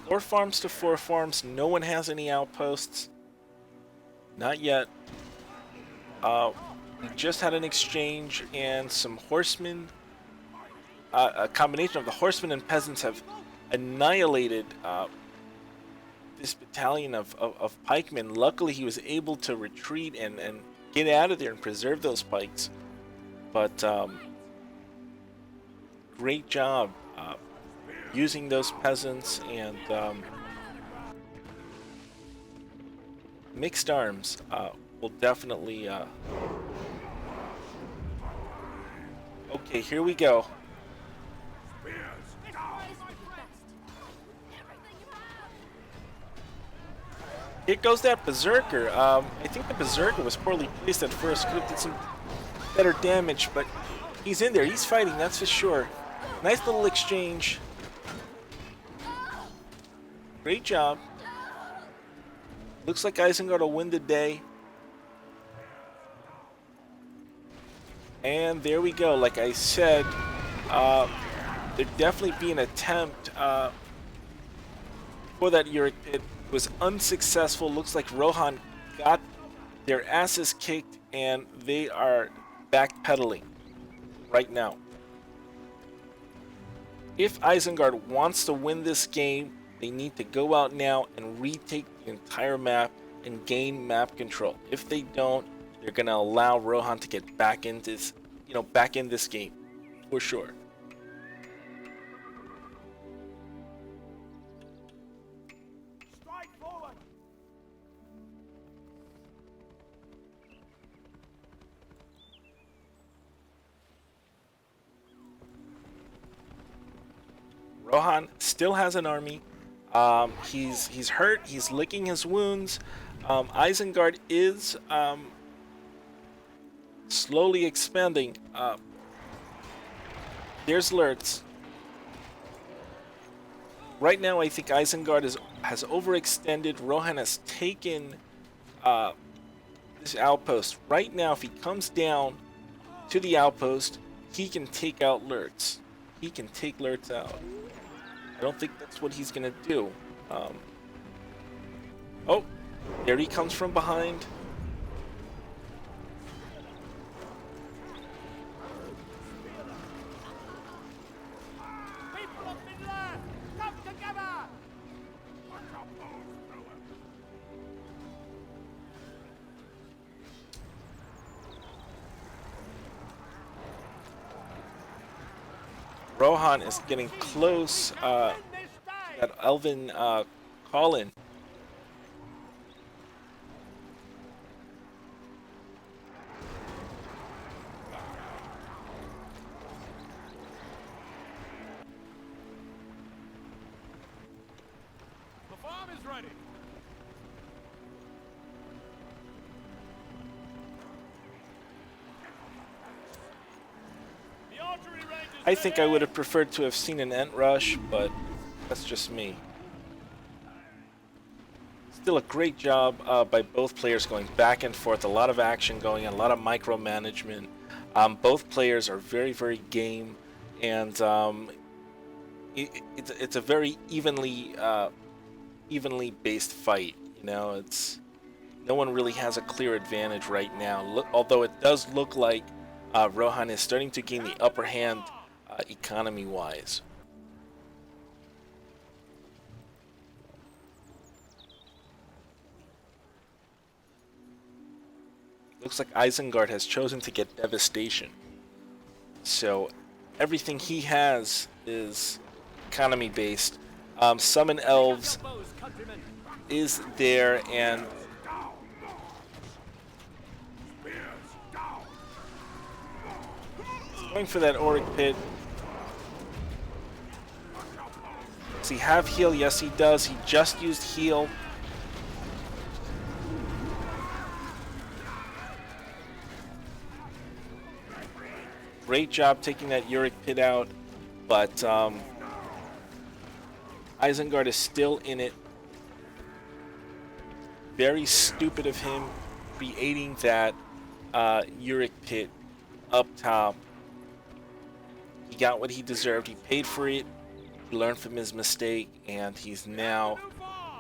4 farms to 4 farms. No one has any outposts. Not yet. We just had an exchange, and some horsemen. A combination of the horsemen and peasants have annihilated this battalion of pikemen. Luckily, he was able to retreat and get out of there and preserve those pikes. But great job using those peasants, and mixed arms will definitely... Okay, here we go. Here goes that Berserker. I think the Berserker was poorly placed at first. Could have did some better damage, but he's in there. He's fighting, that's for sure. Nice little exchange. Great job. Looks like Isengard will win the day. And there we go. Like I said, there'd definitely be an attempt for that Uric Pit. Was unsuccessful. Looks like Rohan got their asses kicked, and they are backpedaling right now. If Isengard wants to win this game, they need to go out now and retake the entire map and gain map control. If they don't, they're gonna allow Rohan to get back in this, back in this game for sure. Rohan still has an army. He's hurt. He's licking his wounds. Isengard is slowly expanding. There's Lurtz. Right now, I think Isengard has overextended. Rohan has taken this outpost. Right now, if he comes down to the outpost, he can take out Lurtz. He can take Lurtz out. I don't think that's what he's gonna do. Oh, there he comes from behind. People of Finland, come together! Rohan is getting close. That Elvin call-in. The farm is ready. The archery range is I think I ready. would have preferred to have seen an Ent rush, but that's just me. Still a great job by both players going back and forth. A lot of action going on, a lot of micromanagement. Both players are very, very game, and it's a very evenly based fight. You know, it's no one really has a clear advantage right now. Although it does look like Rohan is starting to gain the upper hand economy-wise. Looks like Isengard has chosen to get Devastation. So everything he has is economy based. Summon Elves Pick up your bows, countrymen. is there, and going for that Auric Pit. Does he have heal? Yes, he does. He just used heal. Great job taking that Uric Pit out, but Isengard is still in it. Very stupid of him creating that Uric Pit up top. He got what he deserved. He paid for it. He learned from his mistake, and he's now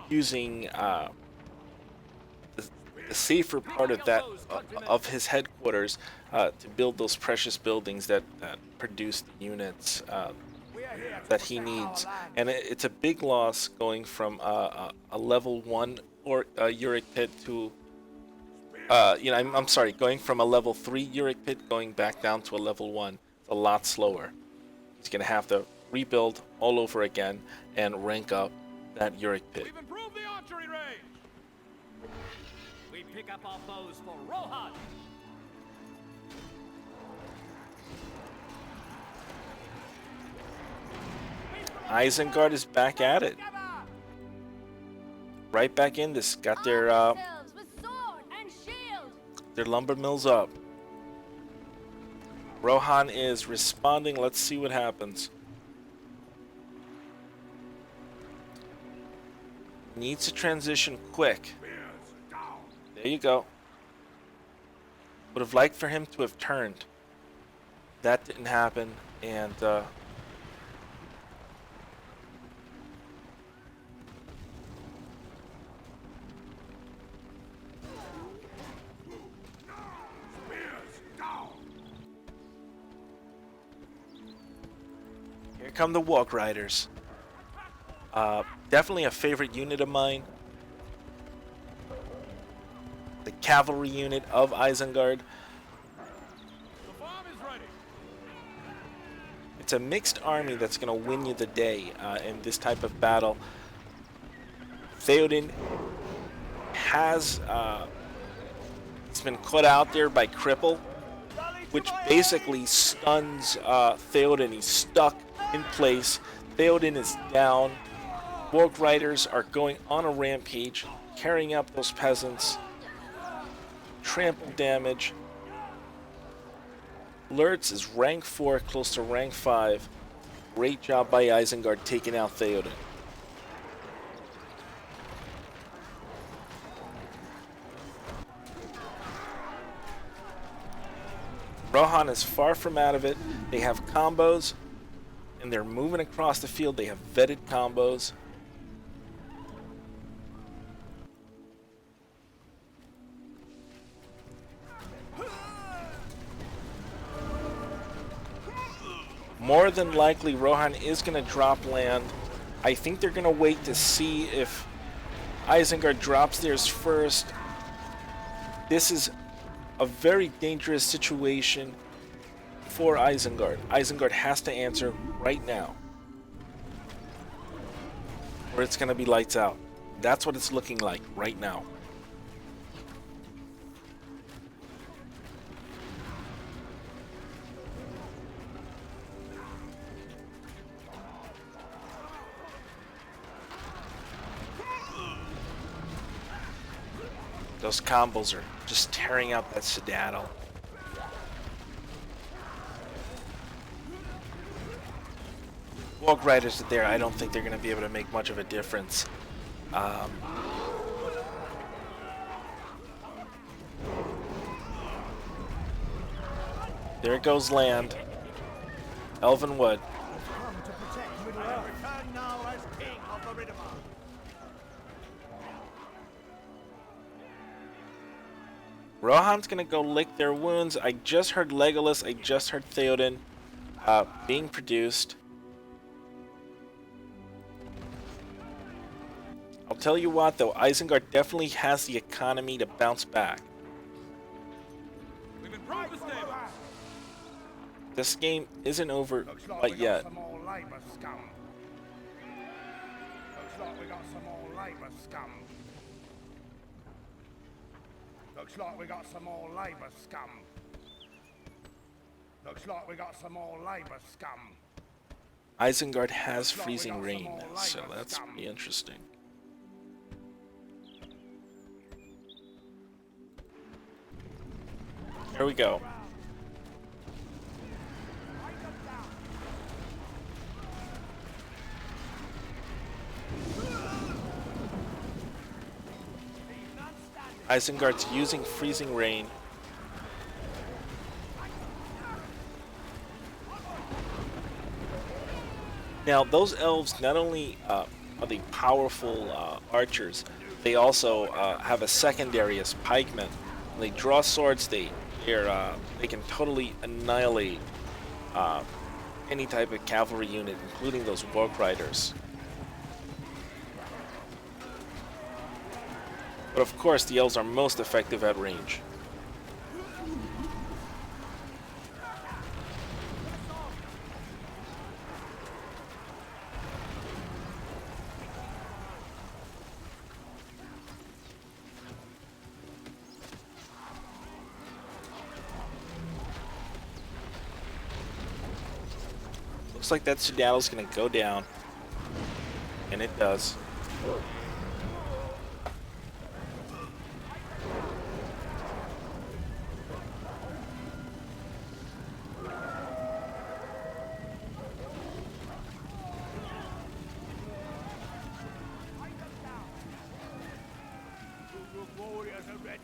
using the safer part of that of his headquarters to build those precious buildings that produce the units that he needs. And it's a big loss going from a level 1 or Uric Pit to I'm sorry, going from a level 3 Uric Pit going back down to a level 1. It's a lot slower. He's gonna have to rebuild all over again and rank up that Uric Pit. We've improved the archery range. We pick up our bows for Rohan. Isengard is back at it. Together. Right back in this. Got Arm yourselves with sword and shield. their lumber mills up. Rohan is responding. Let's see what happens. Needs to transition quick. There you go. Would have liked for him to have turned. That didn't happen, and here come the Walk Riders. Definitely a favorite unit of mine. The cavalry unit of Isengard. The farm is ready. It's a mixed army that's going to win you the day in this type of battle. Theoden has it's been caught out there by Cripple, which basically stuns Theoden. He's stuck in place. Theoden is down. Walk Riders are going on a rampage, carrying up those peasants. Trample damage. Lurtz is rank 4, close to rank 5. Great job by Isengard taking out Theoden. Rohan is far from out of it. They have combos. and they're moving across the field. They have vetted combos. More than likely, Rohan is going to drop land. I think they're going to wait to see if Isengard drops theirs first. This is a very dangerous situation for Isengard. Isengard has to answer right now, or it's going to be lights out. That's what it's looking like right now. Those combos are just tearing up that Citadel. Walk Riders are there. I don't think they're going to be able to make much of a difference. There goes land. Elvenwood. Come to protect Middle-earth. Return now as king of the Riddimer. Rohan's gonna go lick their wounds. I just heard Legolas. I just heard Theoden being produced. I'll tell you what, though, Isengard definitely has the economy to bounce back. We've improved the stable. This game isn't over Looks like quite we got yet. some more Labour scum. Looks like we got some more Labour scum. Looks like we got some more Labour scum. Looks like we got some more Labour scum. Isengard has freezing rain, so that's pretty interesting. Here we go. Isengard's using freezing rain. Now, those elves not only are they powerful archers, they also have a secondary as pikemen. When they draw swords, they can totally annihilate any type of cavalry unit, including those Walk Riders. But of course, the elves are most effective at range. Looks like that Citadel's gonna go down, and it does. Warriors are ready.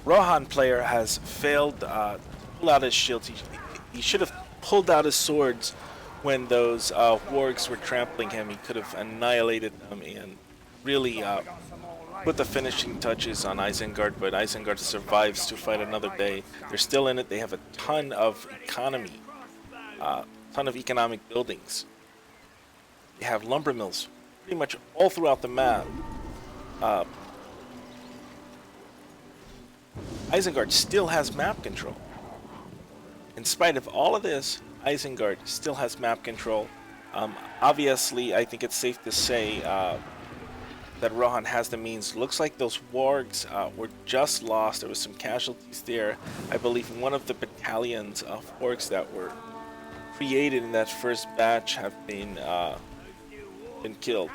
Rohan player has failed to pull out his shields. He should have pulled out his swords when those wargs were trampling him. He could have annihilated them and really put the finishing touches on Isengard, but Isengard survives to fight another day. They're still in it. They have a ton of economy, ton of economic buildings. They have lumber mills pretty much all throughout the map. Isengard still has map control. In spite of all of this, Isengard still has map control. Obviously, I think it's safe to say that Rohan has the means. Looks like those wargs were just lost. There was some casualties there. I believe one of the battalions of orcs that were created in that first batch have been killed.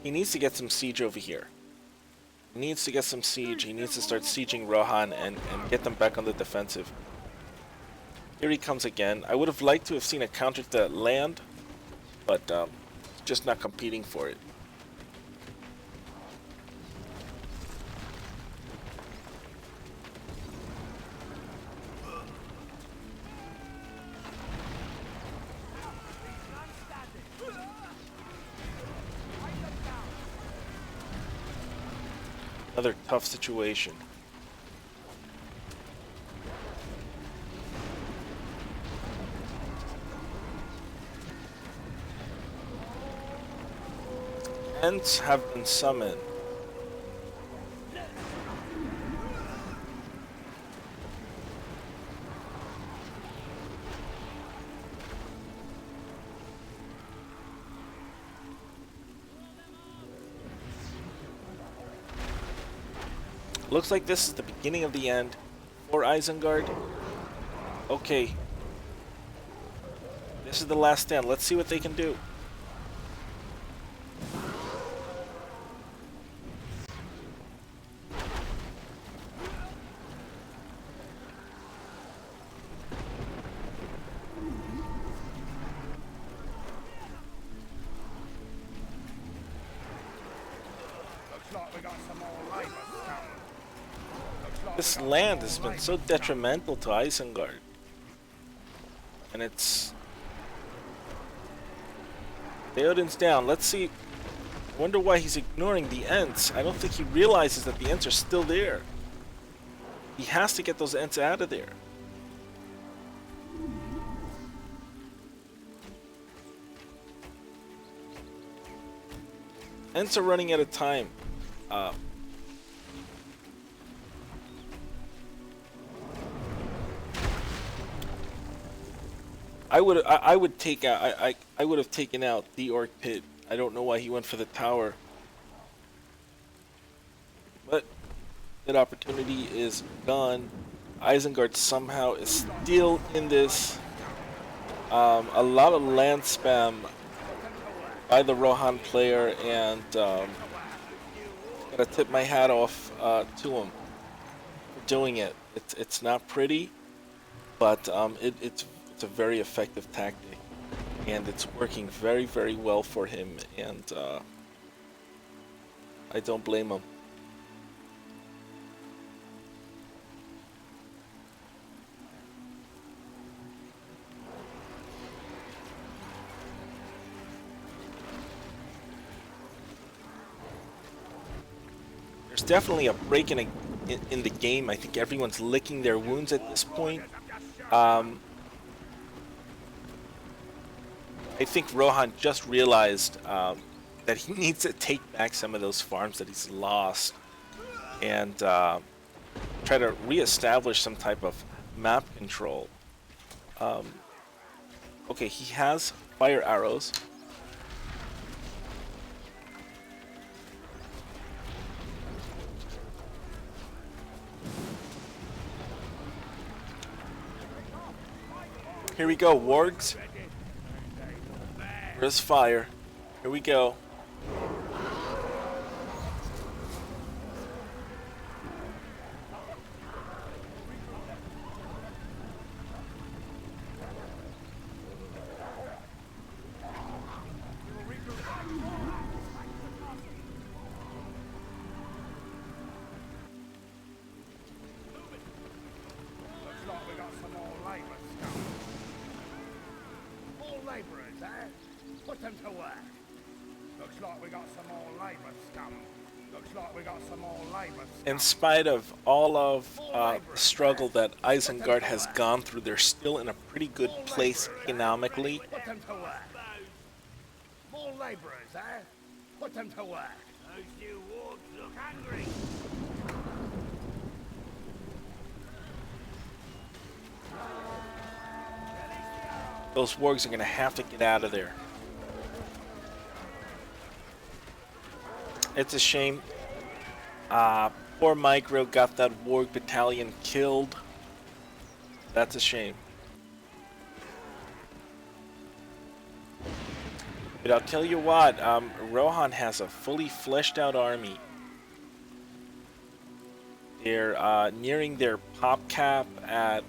He needs to get some siege over here. He needs to get some siege. He needs to start sieging Rohan and get them back on the defensive. Here he comes again. I would have liked to have seen a counter to that land, but just not competing for it. Another tough situation. Ents have been summoned. Looks like this is the beginning of the end for Isengard. Okay. This is the last stand. Let's see what they can do. Looks like we got some more labor scum. This land has been so detrimental to Isengard. And it's... Theoden's down. Let's see. I wonder why he's ignoring the Ents. I don't think he realizes that the Ents are still there. He has to get those Ents out of there. Ents are running out of time. I would take out I would have taken out the Orc Pit. I don't know why he went for the tower. But that opportunity is gone. Isengard somehow is still in this. A lot of land spam by the Rohan player, and gotta tip my hat off to him for doing it. It's not pretty, but it's a very effective tactic, and it's working very, very well for him, and I don't blame him. There's definitely a break in the game. I think everyone's licking their wounds at this point. I think Rohan just realized that he needs to take back some of those farms that he's lost and try to reestablish some type of map control. Okay, he has fire arrows. Here we go, wargs. Where's fire? Here we go. Looks like we got some more labor scum. More laborers, eh? Put them to work. Looks like we got some more labor scum. Looks like we got some more labor scum. In spite of all of the struggle that Isengard has gone through, they're still in a pretty good place economically. Put them to work. More laborers, eh? Put them to work. Those new wargs look hungry. Those wargs are going to have to get out of there. It's a shame. Poor Micro got that warg battalion killed. That's a shame. But I'll tell you what, Rohan has a fully fleshed out army. They're nearing their pop cap at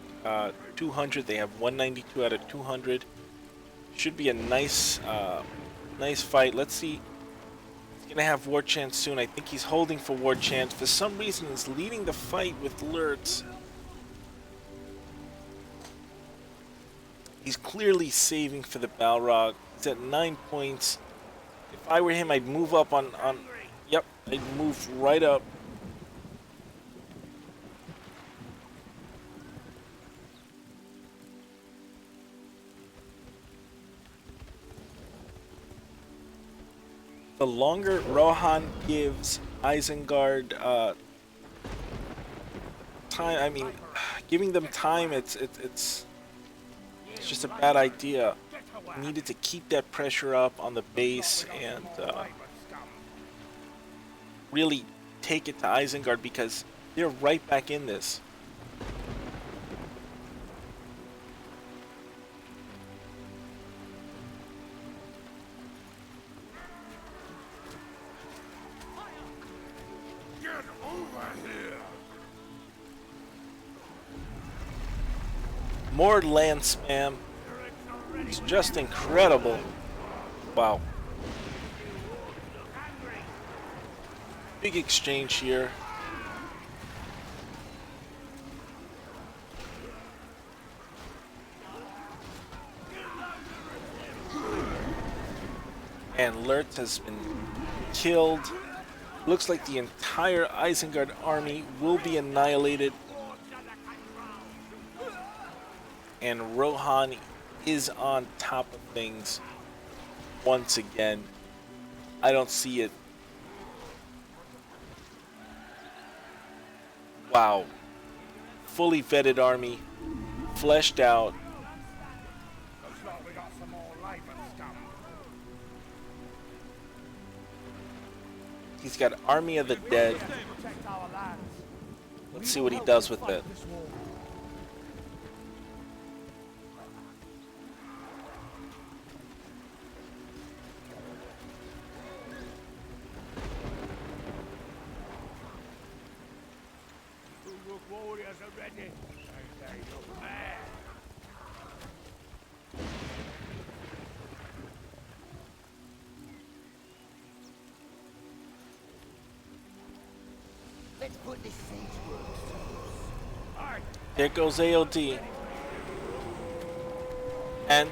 200. They have 192 out of 200. Should be a nice, nice fight. Let's see. He's gonna have war chance soon. I think he's holding for war chance. For some reason, he's leading the fight with Lurtz. He's clearly saving for the Balrog. He's at 9 points. If I were him, I'd move up on. Yep, I'd move right up. The longer Rohan gives Isengard time, I mean, giving them time, it's just a bad idea. He needed to keep that pressure up on the base and really take it to Isengard because they're right back in this. Get over here! More land spam. It's just incredible. Wow. Big exchange here. And Lurtz has been killed. Looks like the entire Isengard army will be annihilated. And Rohan is on top of things once again. I don't see it. Wow. Fully vetted army. Fleshed out. Looks like we got some more labor scum. He's got Army of the Dead. Protect our lands. Let's see what he does with it. This war. Warriors are ready. They look mad. Let's put this siege work to use. Aye. There goes AOD. And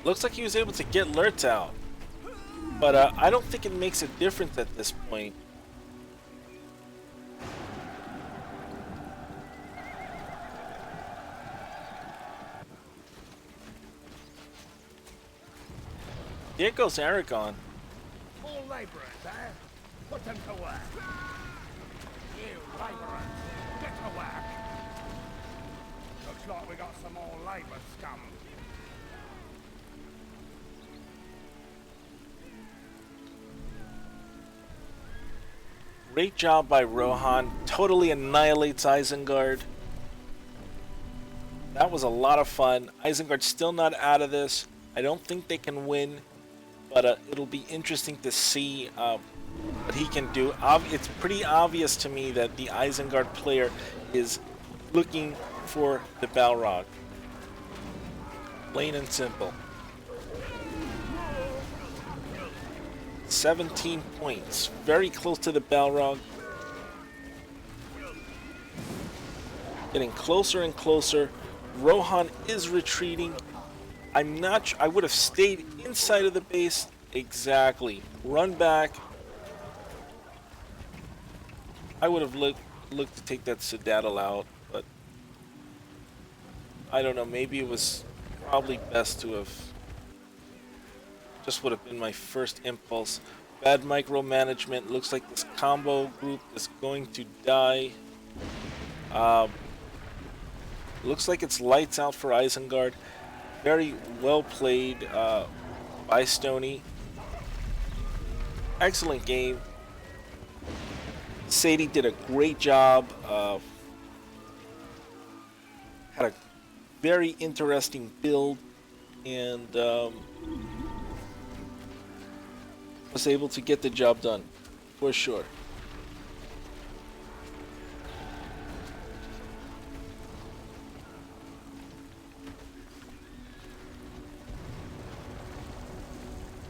looks like he was able to get Lurtz out. But I don't think it makes a difference at this point. There goes Aragon. More laborers, eh? Put them to work. You laborers, get to work. Looks like we got some more labor scum. Great job by Rohan. Totally annihilates Isengard. That was a lot of fun. Isengard's still not out of this. I don't think they can win, but it'll be interesting to see what he can do. It's pretty obvious to me that the Isengard player is looking for the Balrog. Plain and simple. 17 points. Very close to the Balrog. Getting closer and closer. Rohan is retreating. I'm not I would have stayed inside of the base. Exactly. Run back. I would have looked to take that Citadel out, but I don't know. Maybe it was probably best to have just would have been my first impulse. Bad micromanagement. Looks like this combo group is going to die. Looks like it's lights out for Isengard. Very well played by Stony. Excellent game. Sadie did a great job. Had a very interesting build, and was able to get the job done, for sure.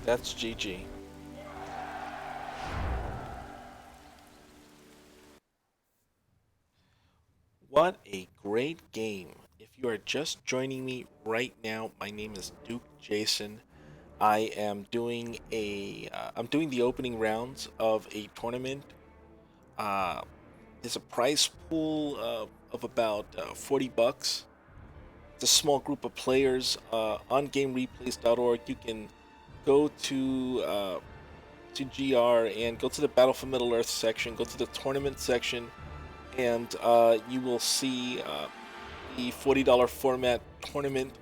That's GG. What a great game. If you are just joining me right now, my name is Duke Jason. I am doing I'm doing the opening rounds of a tournament. There's a prize pool of about $40. It's a small group of players. On GameReplays.org, you can go to GR and go to the Battle for Middle Earth section, go to the tournament section, and you will see the $40 format tournament,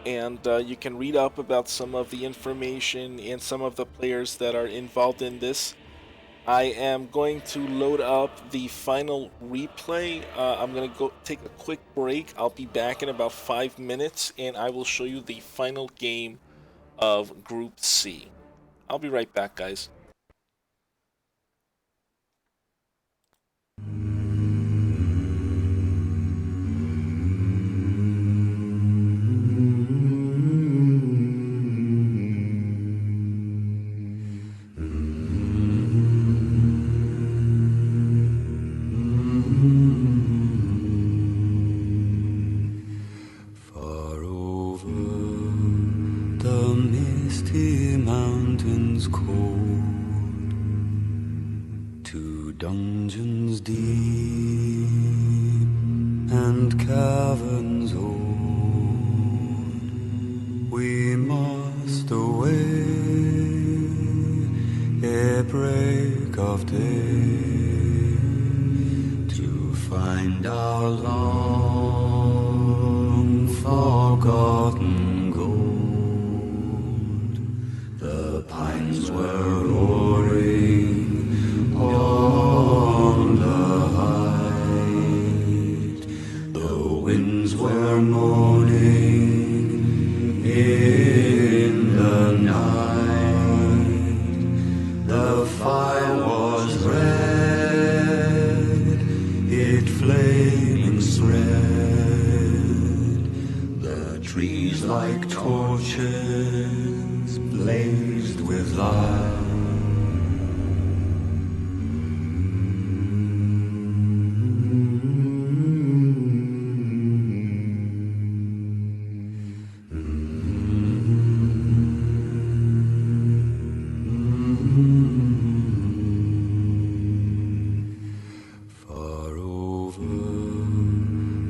and you can read up about some of the information and some of the players that are involved in this. I am going to load up the final replay. I'm going to go take a quick break. I'll be back in about 5 minutes, and I will show you the final game of Group C. I'll be right back, guys. Far over the misty mountains cold, to dungeons deep and caverns old, we must away ere break of day, to find our long forgotten gold. The pines were roaring on the height, the winds were moaning in the night. The fire was red, it flaming spread. The trees like torches blazed with light. Far over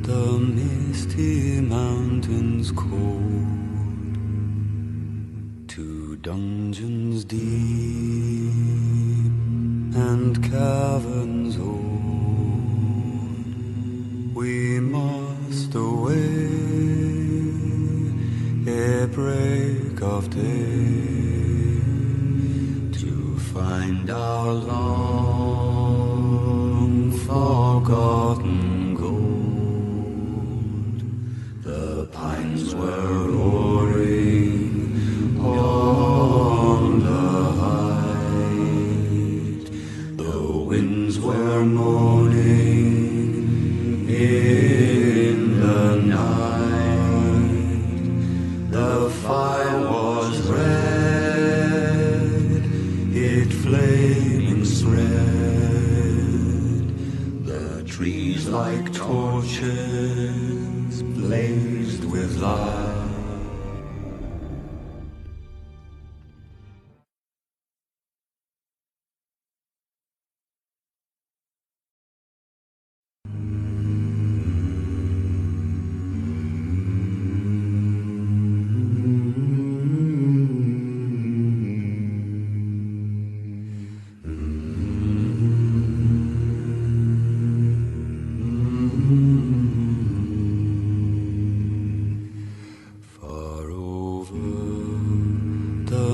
the misty mountains cold, to dungeons deep and caverns old, we must away ere break of day, to find our long forgotten gold. The pines were roaring on the height, the winds were moaning in the night. The fire was red, it flaming spread. The trees like torches blazed with light.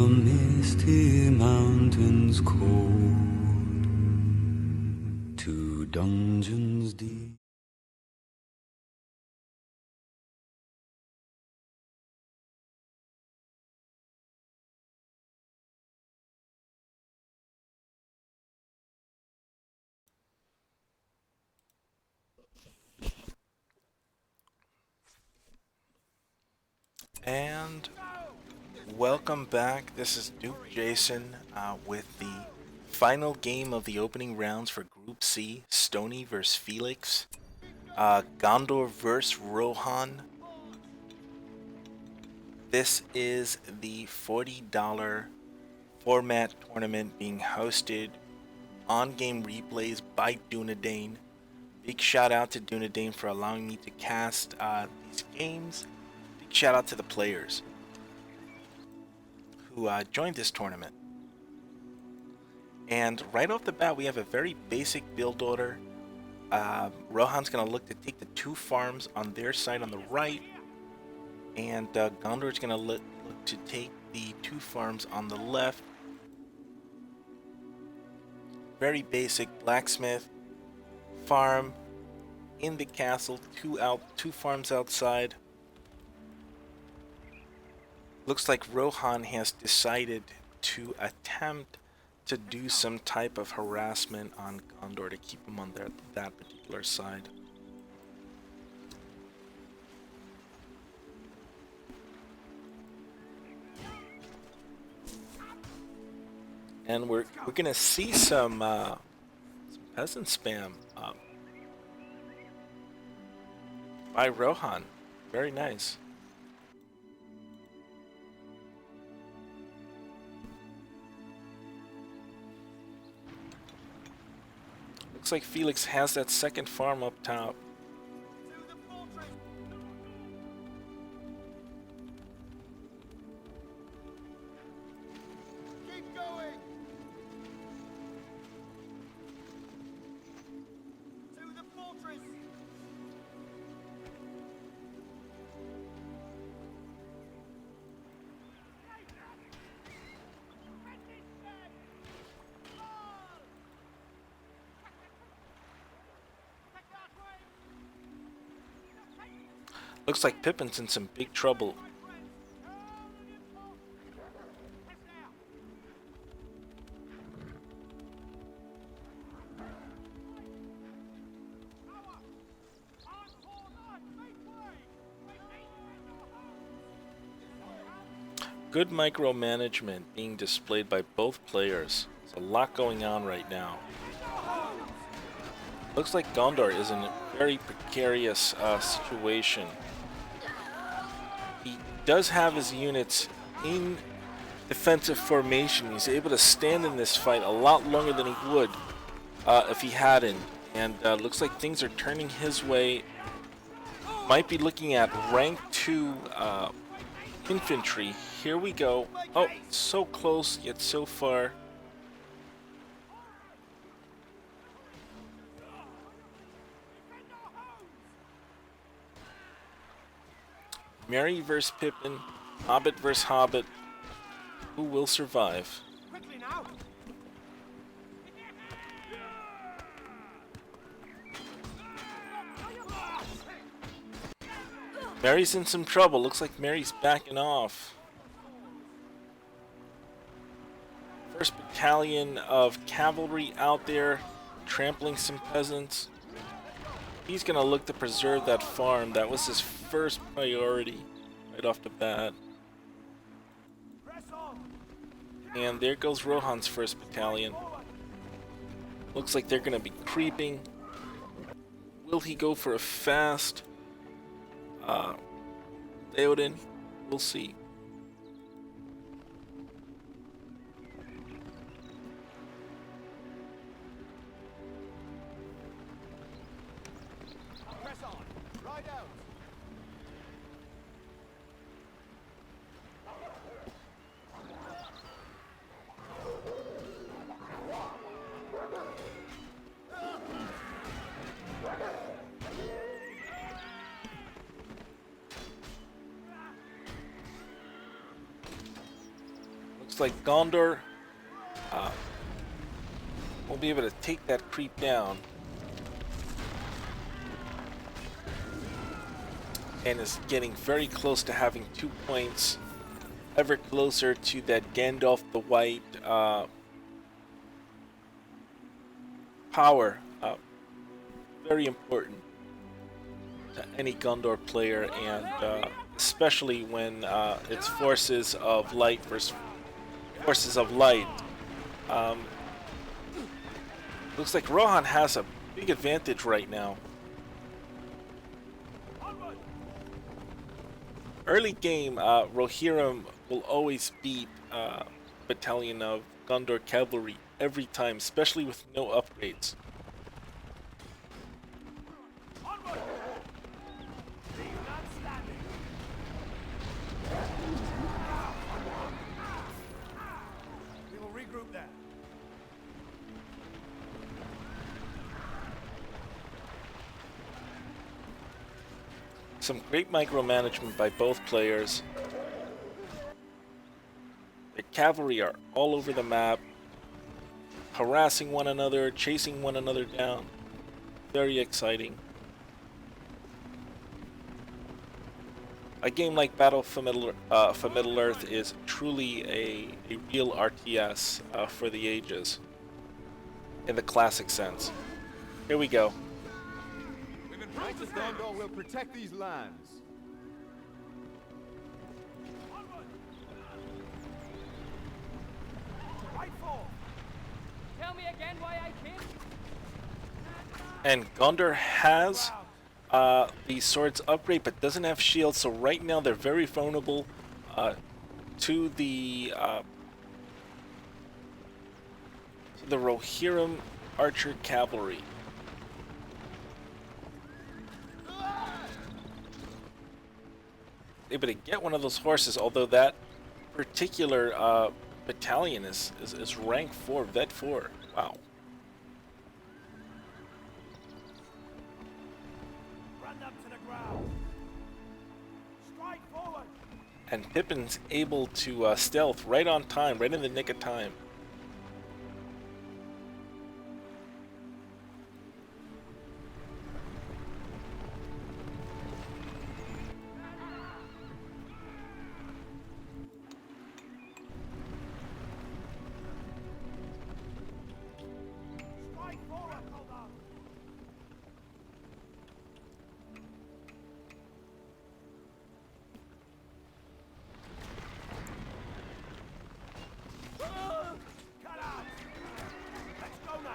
misty mountains cold to dungeons deep. And welcome back. This is Duke Jason with the final game of the opening rounds for Group C, Stony vs. Felix. Gondor vs. Rohan. This is the $40 format tournament being hosted on game replays by Dunedain. Big shout out to Dunedain for allowing me to cast these games. Big shout out to the players who joined this tournament. And right off the bat, we have a very basic build order. Rohan's going to look to take the 2 farms on their side on the right, and Gondor's going to look to take the 2 farms on the left. Very basic blacksmith, farm in the castle, 2 farms outside. Looks like Rohan has decided to attempt to do some type of harassment on Gondor to keep him on that particular side. And we're gonna see some peasant spam by Rohan. Very nice. Looks like Felix has that second farm up top. Keep going! To the fortress! Looks like Pippin's in some big trouble. Good micromanagement being displayed by both players. There's a lot going on right now. Looks like Gondor is in a very precarious situation. He does have his units in defensive formation. He's able to stand in this fight a lot longer than he would if he hadn't. And looks like things are turning his way. Might be looking at rank 2 infantry. Here we go. Oh, so close yet so far. Merry vs. Pippin, Hobbit vs. Hobbit. Who will survive? Quickly now! Mary's in some trouble. Looks like Mary's backing off. First battalion of cavalry out there, trampling some peasants. He's gonna look to preserve that farm. That was his first priority right off the bat. And there goes Rohan's first battalion. Looks like they're gonna be creeping. Will he go for a fast Theoden? We'll see. Press on! Ride out! Looks like Gondor will be able to take that creep down. And is getting very close to having 2 points, ever closer to that Gandalf the White power. Very important to any Gondor player, and especially when it's forces of light versus forces of light. Looks like Rohan has a big advantage right now. Early game, Rohirrim will always beat battalion of Gondor cavalry every time, especially with no upgrades. We will regroup there. Some great micromanagement by both players. The cavalry are all over the map, harassing one another, chasing one another down. Very exciting. A game like Battle for Middle-earth is truly a real RTS for the ages, in the classic sense. Here we go. Knights of Gondor will protect these lands. Right forward. Tell me again why I came. And Gondor has the swords upgrade, but doesn't have shields, so right now they're very vulnerable to the Rohirrim archer cavalry. Able to get one of those horses, although that particular battalion is rank 4, vet 4. Wow. Run them to the ground. Strike forward. And Pippin's able to stealth right on time, right in the nick of time. Strike forward, hold on. Cut out. Let's go now.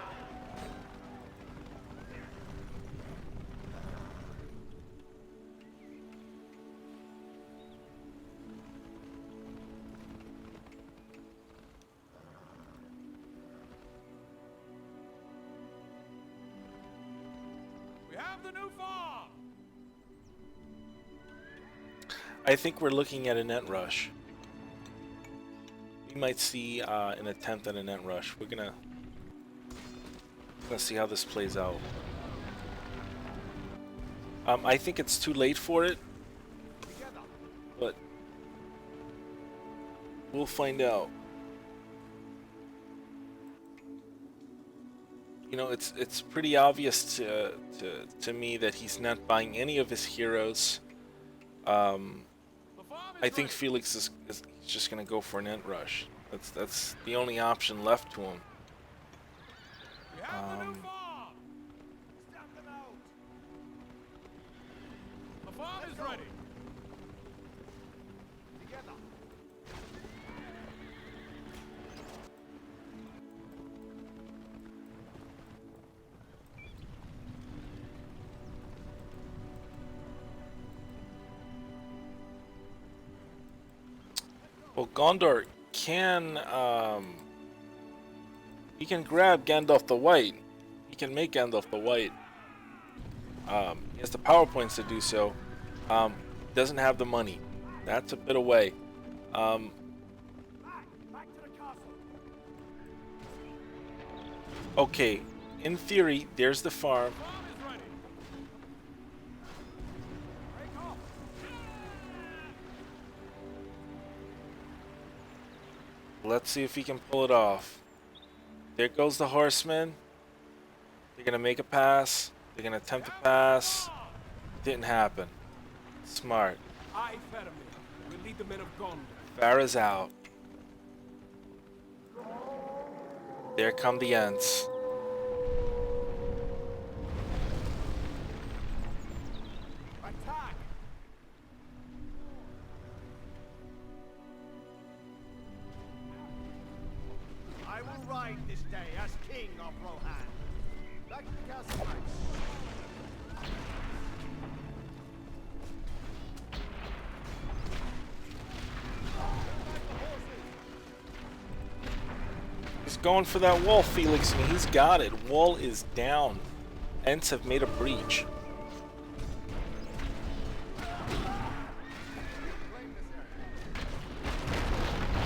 We have the new farm. I think we're looking at a net rush. We might see an attempt at a net rush. We're gonna see how this plays out. I think it's too late for it, but we'll find out. You know, it's pretty obvious to me that he's not buying any of his heroes. I think Felix is just gonna go for an end rush. That's the only option left to him. We have the new farm. Stamp them out. The farm is ready. Together. Well, Gondor can he can grab Gandalf the White. He can make Gandalf the White. He has the power points to do so. Doesn't have the money. That's a bit away. Back to the castle. Okay, in theory, there's the farm. Farm is ready. Break off. Let's see if he can pull it off. There goes the horseman. They're gonna make a pass. They're gonna attempt to pass. Didn't happen. Smart. I, Faramir, will lead the men of Gondor. Farah's out. There come the Ents. Attack! I will ride this day as king of Rohan. Back to the castle, knights. He's going for that wall, Felix, and he's got it. Wall is down. Ents have made a breach.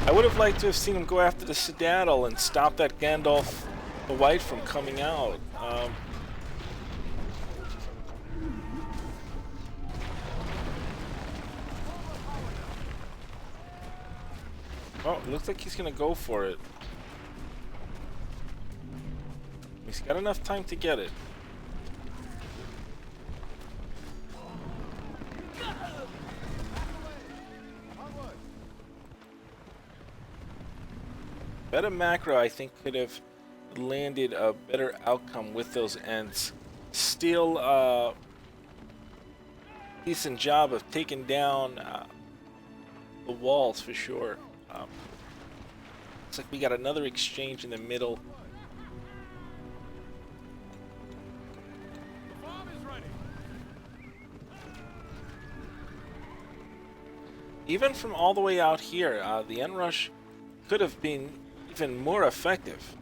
I would have liked to have seen him go after the Citadel and stop that Gandalf the White from coming out. Oh, it looks like he's gonna go for it. He's got enough time to get it. Better macro, I think, could have landed a better outcome with those Ents. Still, decent job of taking down the walls for sure. Looks like we got another exchange in the middle. The farm is ready. Even from all the way out here, the Ent rush could have been even more effective.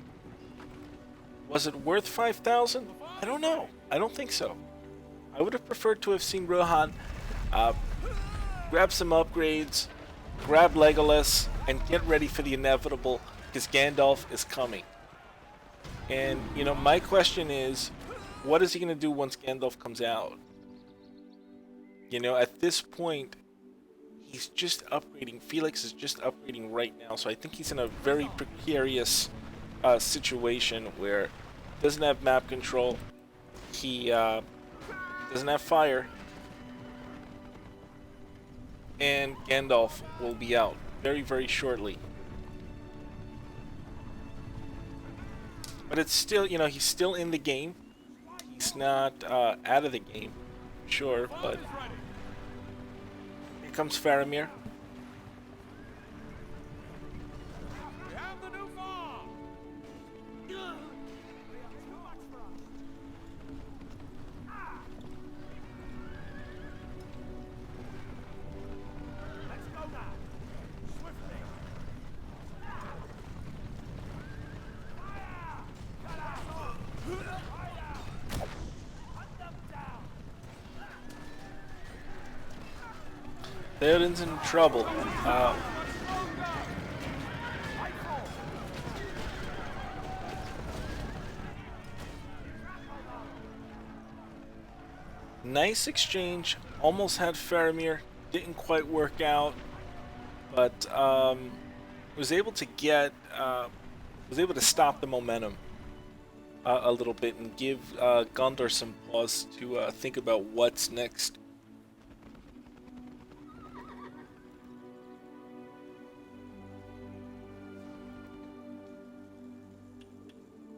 Was it worth 5,000? I don't know. I don't think so. I would have preferred to have seen Rohan grab some upgrades, grab Legolas, and get ready for the inevitable, because Gandalf is coming. And, you know, my question is, what is he going to do once Gandalf comes out? You know, at this point, he's just upgrading. Felix is just upgrading right now, so I think he's in a very precarious situation where he doesn't have map control, he doesn't have fire, and Gandalf will be out very, very shortly. But it's still, you know, he's still in the game. He's not out of the game, sure, but here comes Faramir. We have the new farm. Let's go now. Swiftly. Theoden's in trouble. Nice exchange. Almost had Faramir. Didn't quite work out, but was able to get was able to stop the momentum a little bit and give Gondor some pause to think about what's next.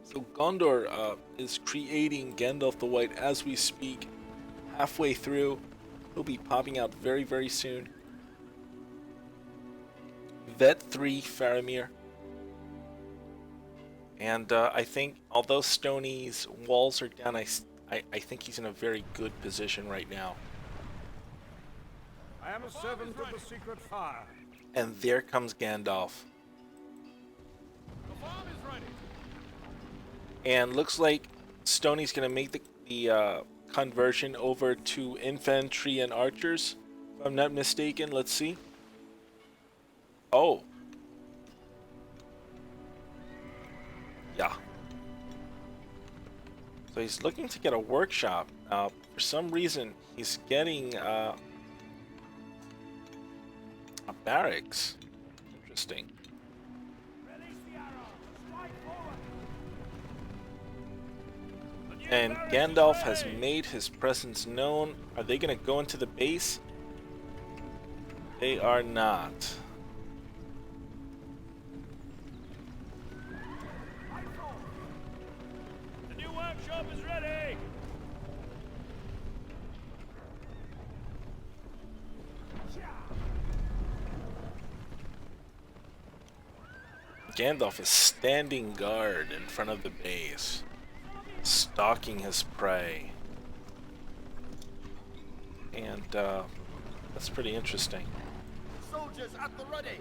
So Gondor is creating Gandalf the White as we speak. Halfway through, he'll be popping out very, very soon. Vet 3 Faramir. And I think, although Stoney's walls are down, I think he's in a very good position right now. I am a servant of the secret fire. And there comes Gandalf. The farm is ready. And looks like Stoney's going to make the conversion over to infantry and archers, if I'm not mistaken. Let's see. Oh. Yeah. So he's looking to get a workshop. For some reason, he's getting a barracks. Interesting. And Gandalf has made his presence known. Are they going to go into the base? They are not. The new workshop is ready. Gandalf is standing guard in front of the base, stalking his prey. And that's pretty interesting. Soldiers at the ready.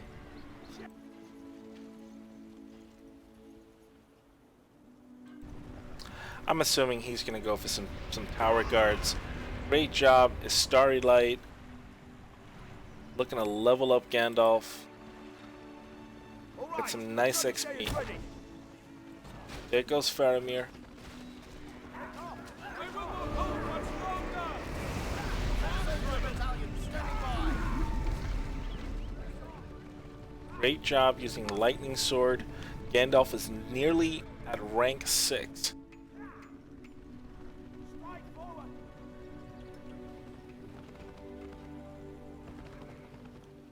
I'm assuming he's going to go for some tower guards. Great job, is Starry Light. Looking to level up Gandalf. All Get right, some nice the trebuchet XP. is ready. There goes Faramir. Battalion standing by. Great job using Lightning Sword. Gandalf is nearly at rank 6. Strike forward.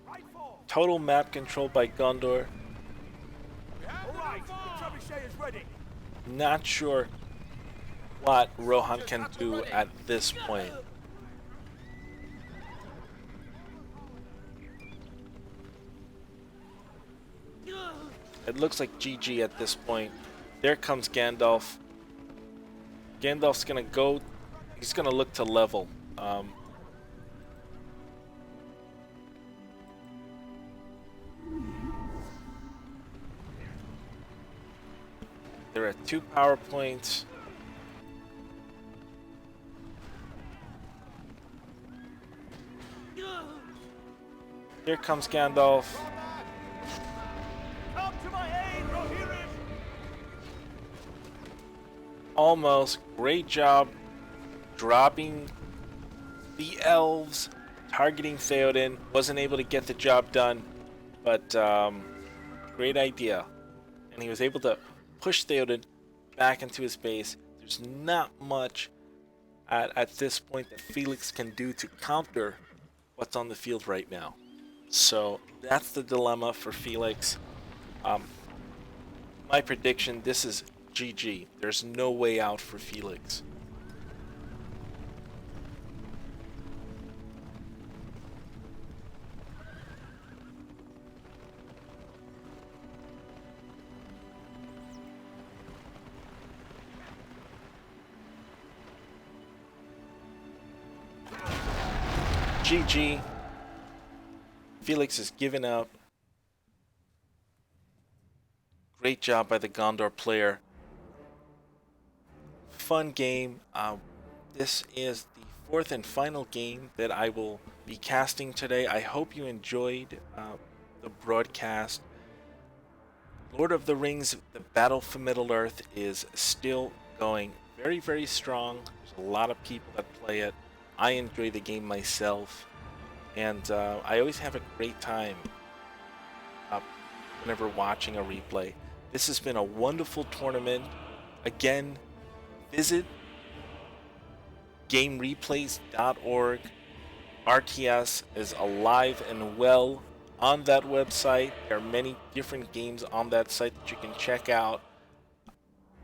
Right for. Total map control by Gondor. All right, the trebuchet is ready. Not sure what Rohan can do at this point. It looks like GG at this point. There comes Gandalf. Gandalf's gonna go. He's gonna look to level. There are 2 power points. Here comes Gandalf. Come to my aid, Rohirrim. Almost. Great job dropping the elves, targeting Theoden. Wasn't able to get the job done, but great idea. And he was able to push Theoden back into his base. There's not much at this point that Felix can do to counter what's on the field right now. So that's the dilemma for Felix. My prediction, this is GG. There's no way out for Felix. GG. Felix has given up. Great job by the Gondor player. Fun game. This is the 4th and final game that I will be casting today. I hope you enjoyed the broadcast. Lord of the Rings, the Battle for Middle-earth is still going very, very strong. There's a lot of people that play it. I enjoy the game myself. And I always have a great time whenever watching a replay. This has been a wonderful tournament. Again, visit gamereplays.org. RTS is alive and well on that website. There are many different games on that site that you can check out.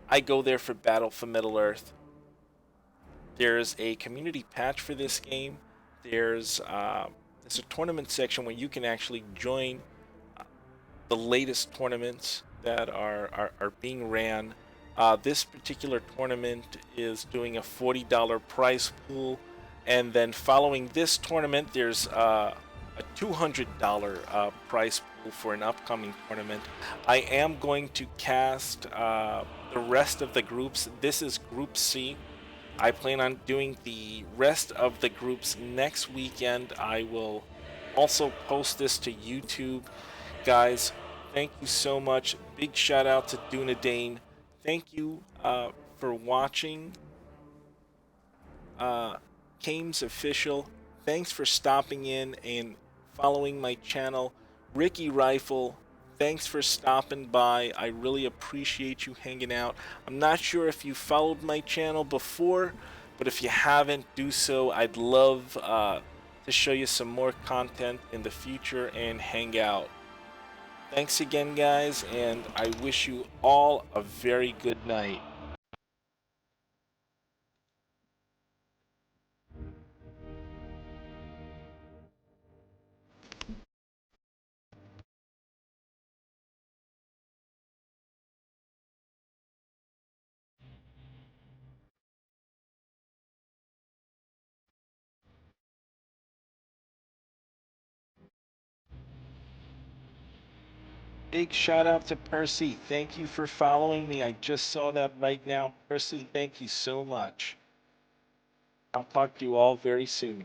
I go there for Battle for Middle-earth. There's a community patch for this game. There's a tournament section where you can actually join the latest tournaments that are being ran. This particular tournament is doing a $40 prize pool, and then following this tournament there's a $200 prize pool for an upcoming tournament. I am going to cast the rest of the groups. This is Group C. I plan on doing the rest of the groups next weekend. I will also post this to YouTube. Guys, thank you so much. Big shout out to Dunedane. Thank you for watching Kames Official. Thanks for stopping in and following my channel. Ricky Rifle, thanks for stopping by. I really appreciate you hanging out. I'm not sure if you followed my channel before, but if you haven't, do so. I'd love to show you some more content in the future and hang out. Thanks again, guys, and I wish you all a very good night. Big shout out to Percy. Thank you for following me. I just saw that right now. Percy, thank you so much. I'll talk to you all very soon.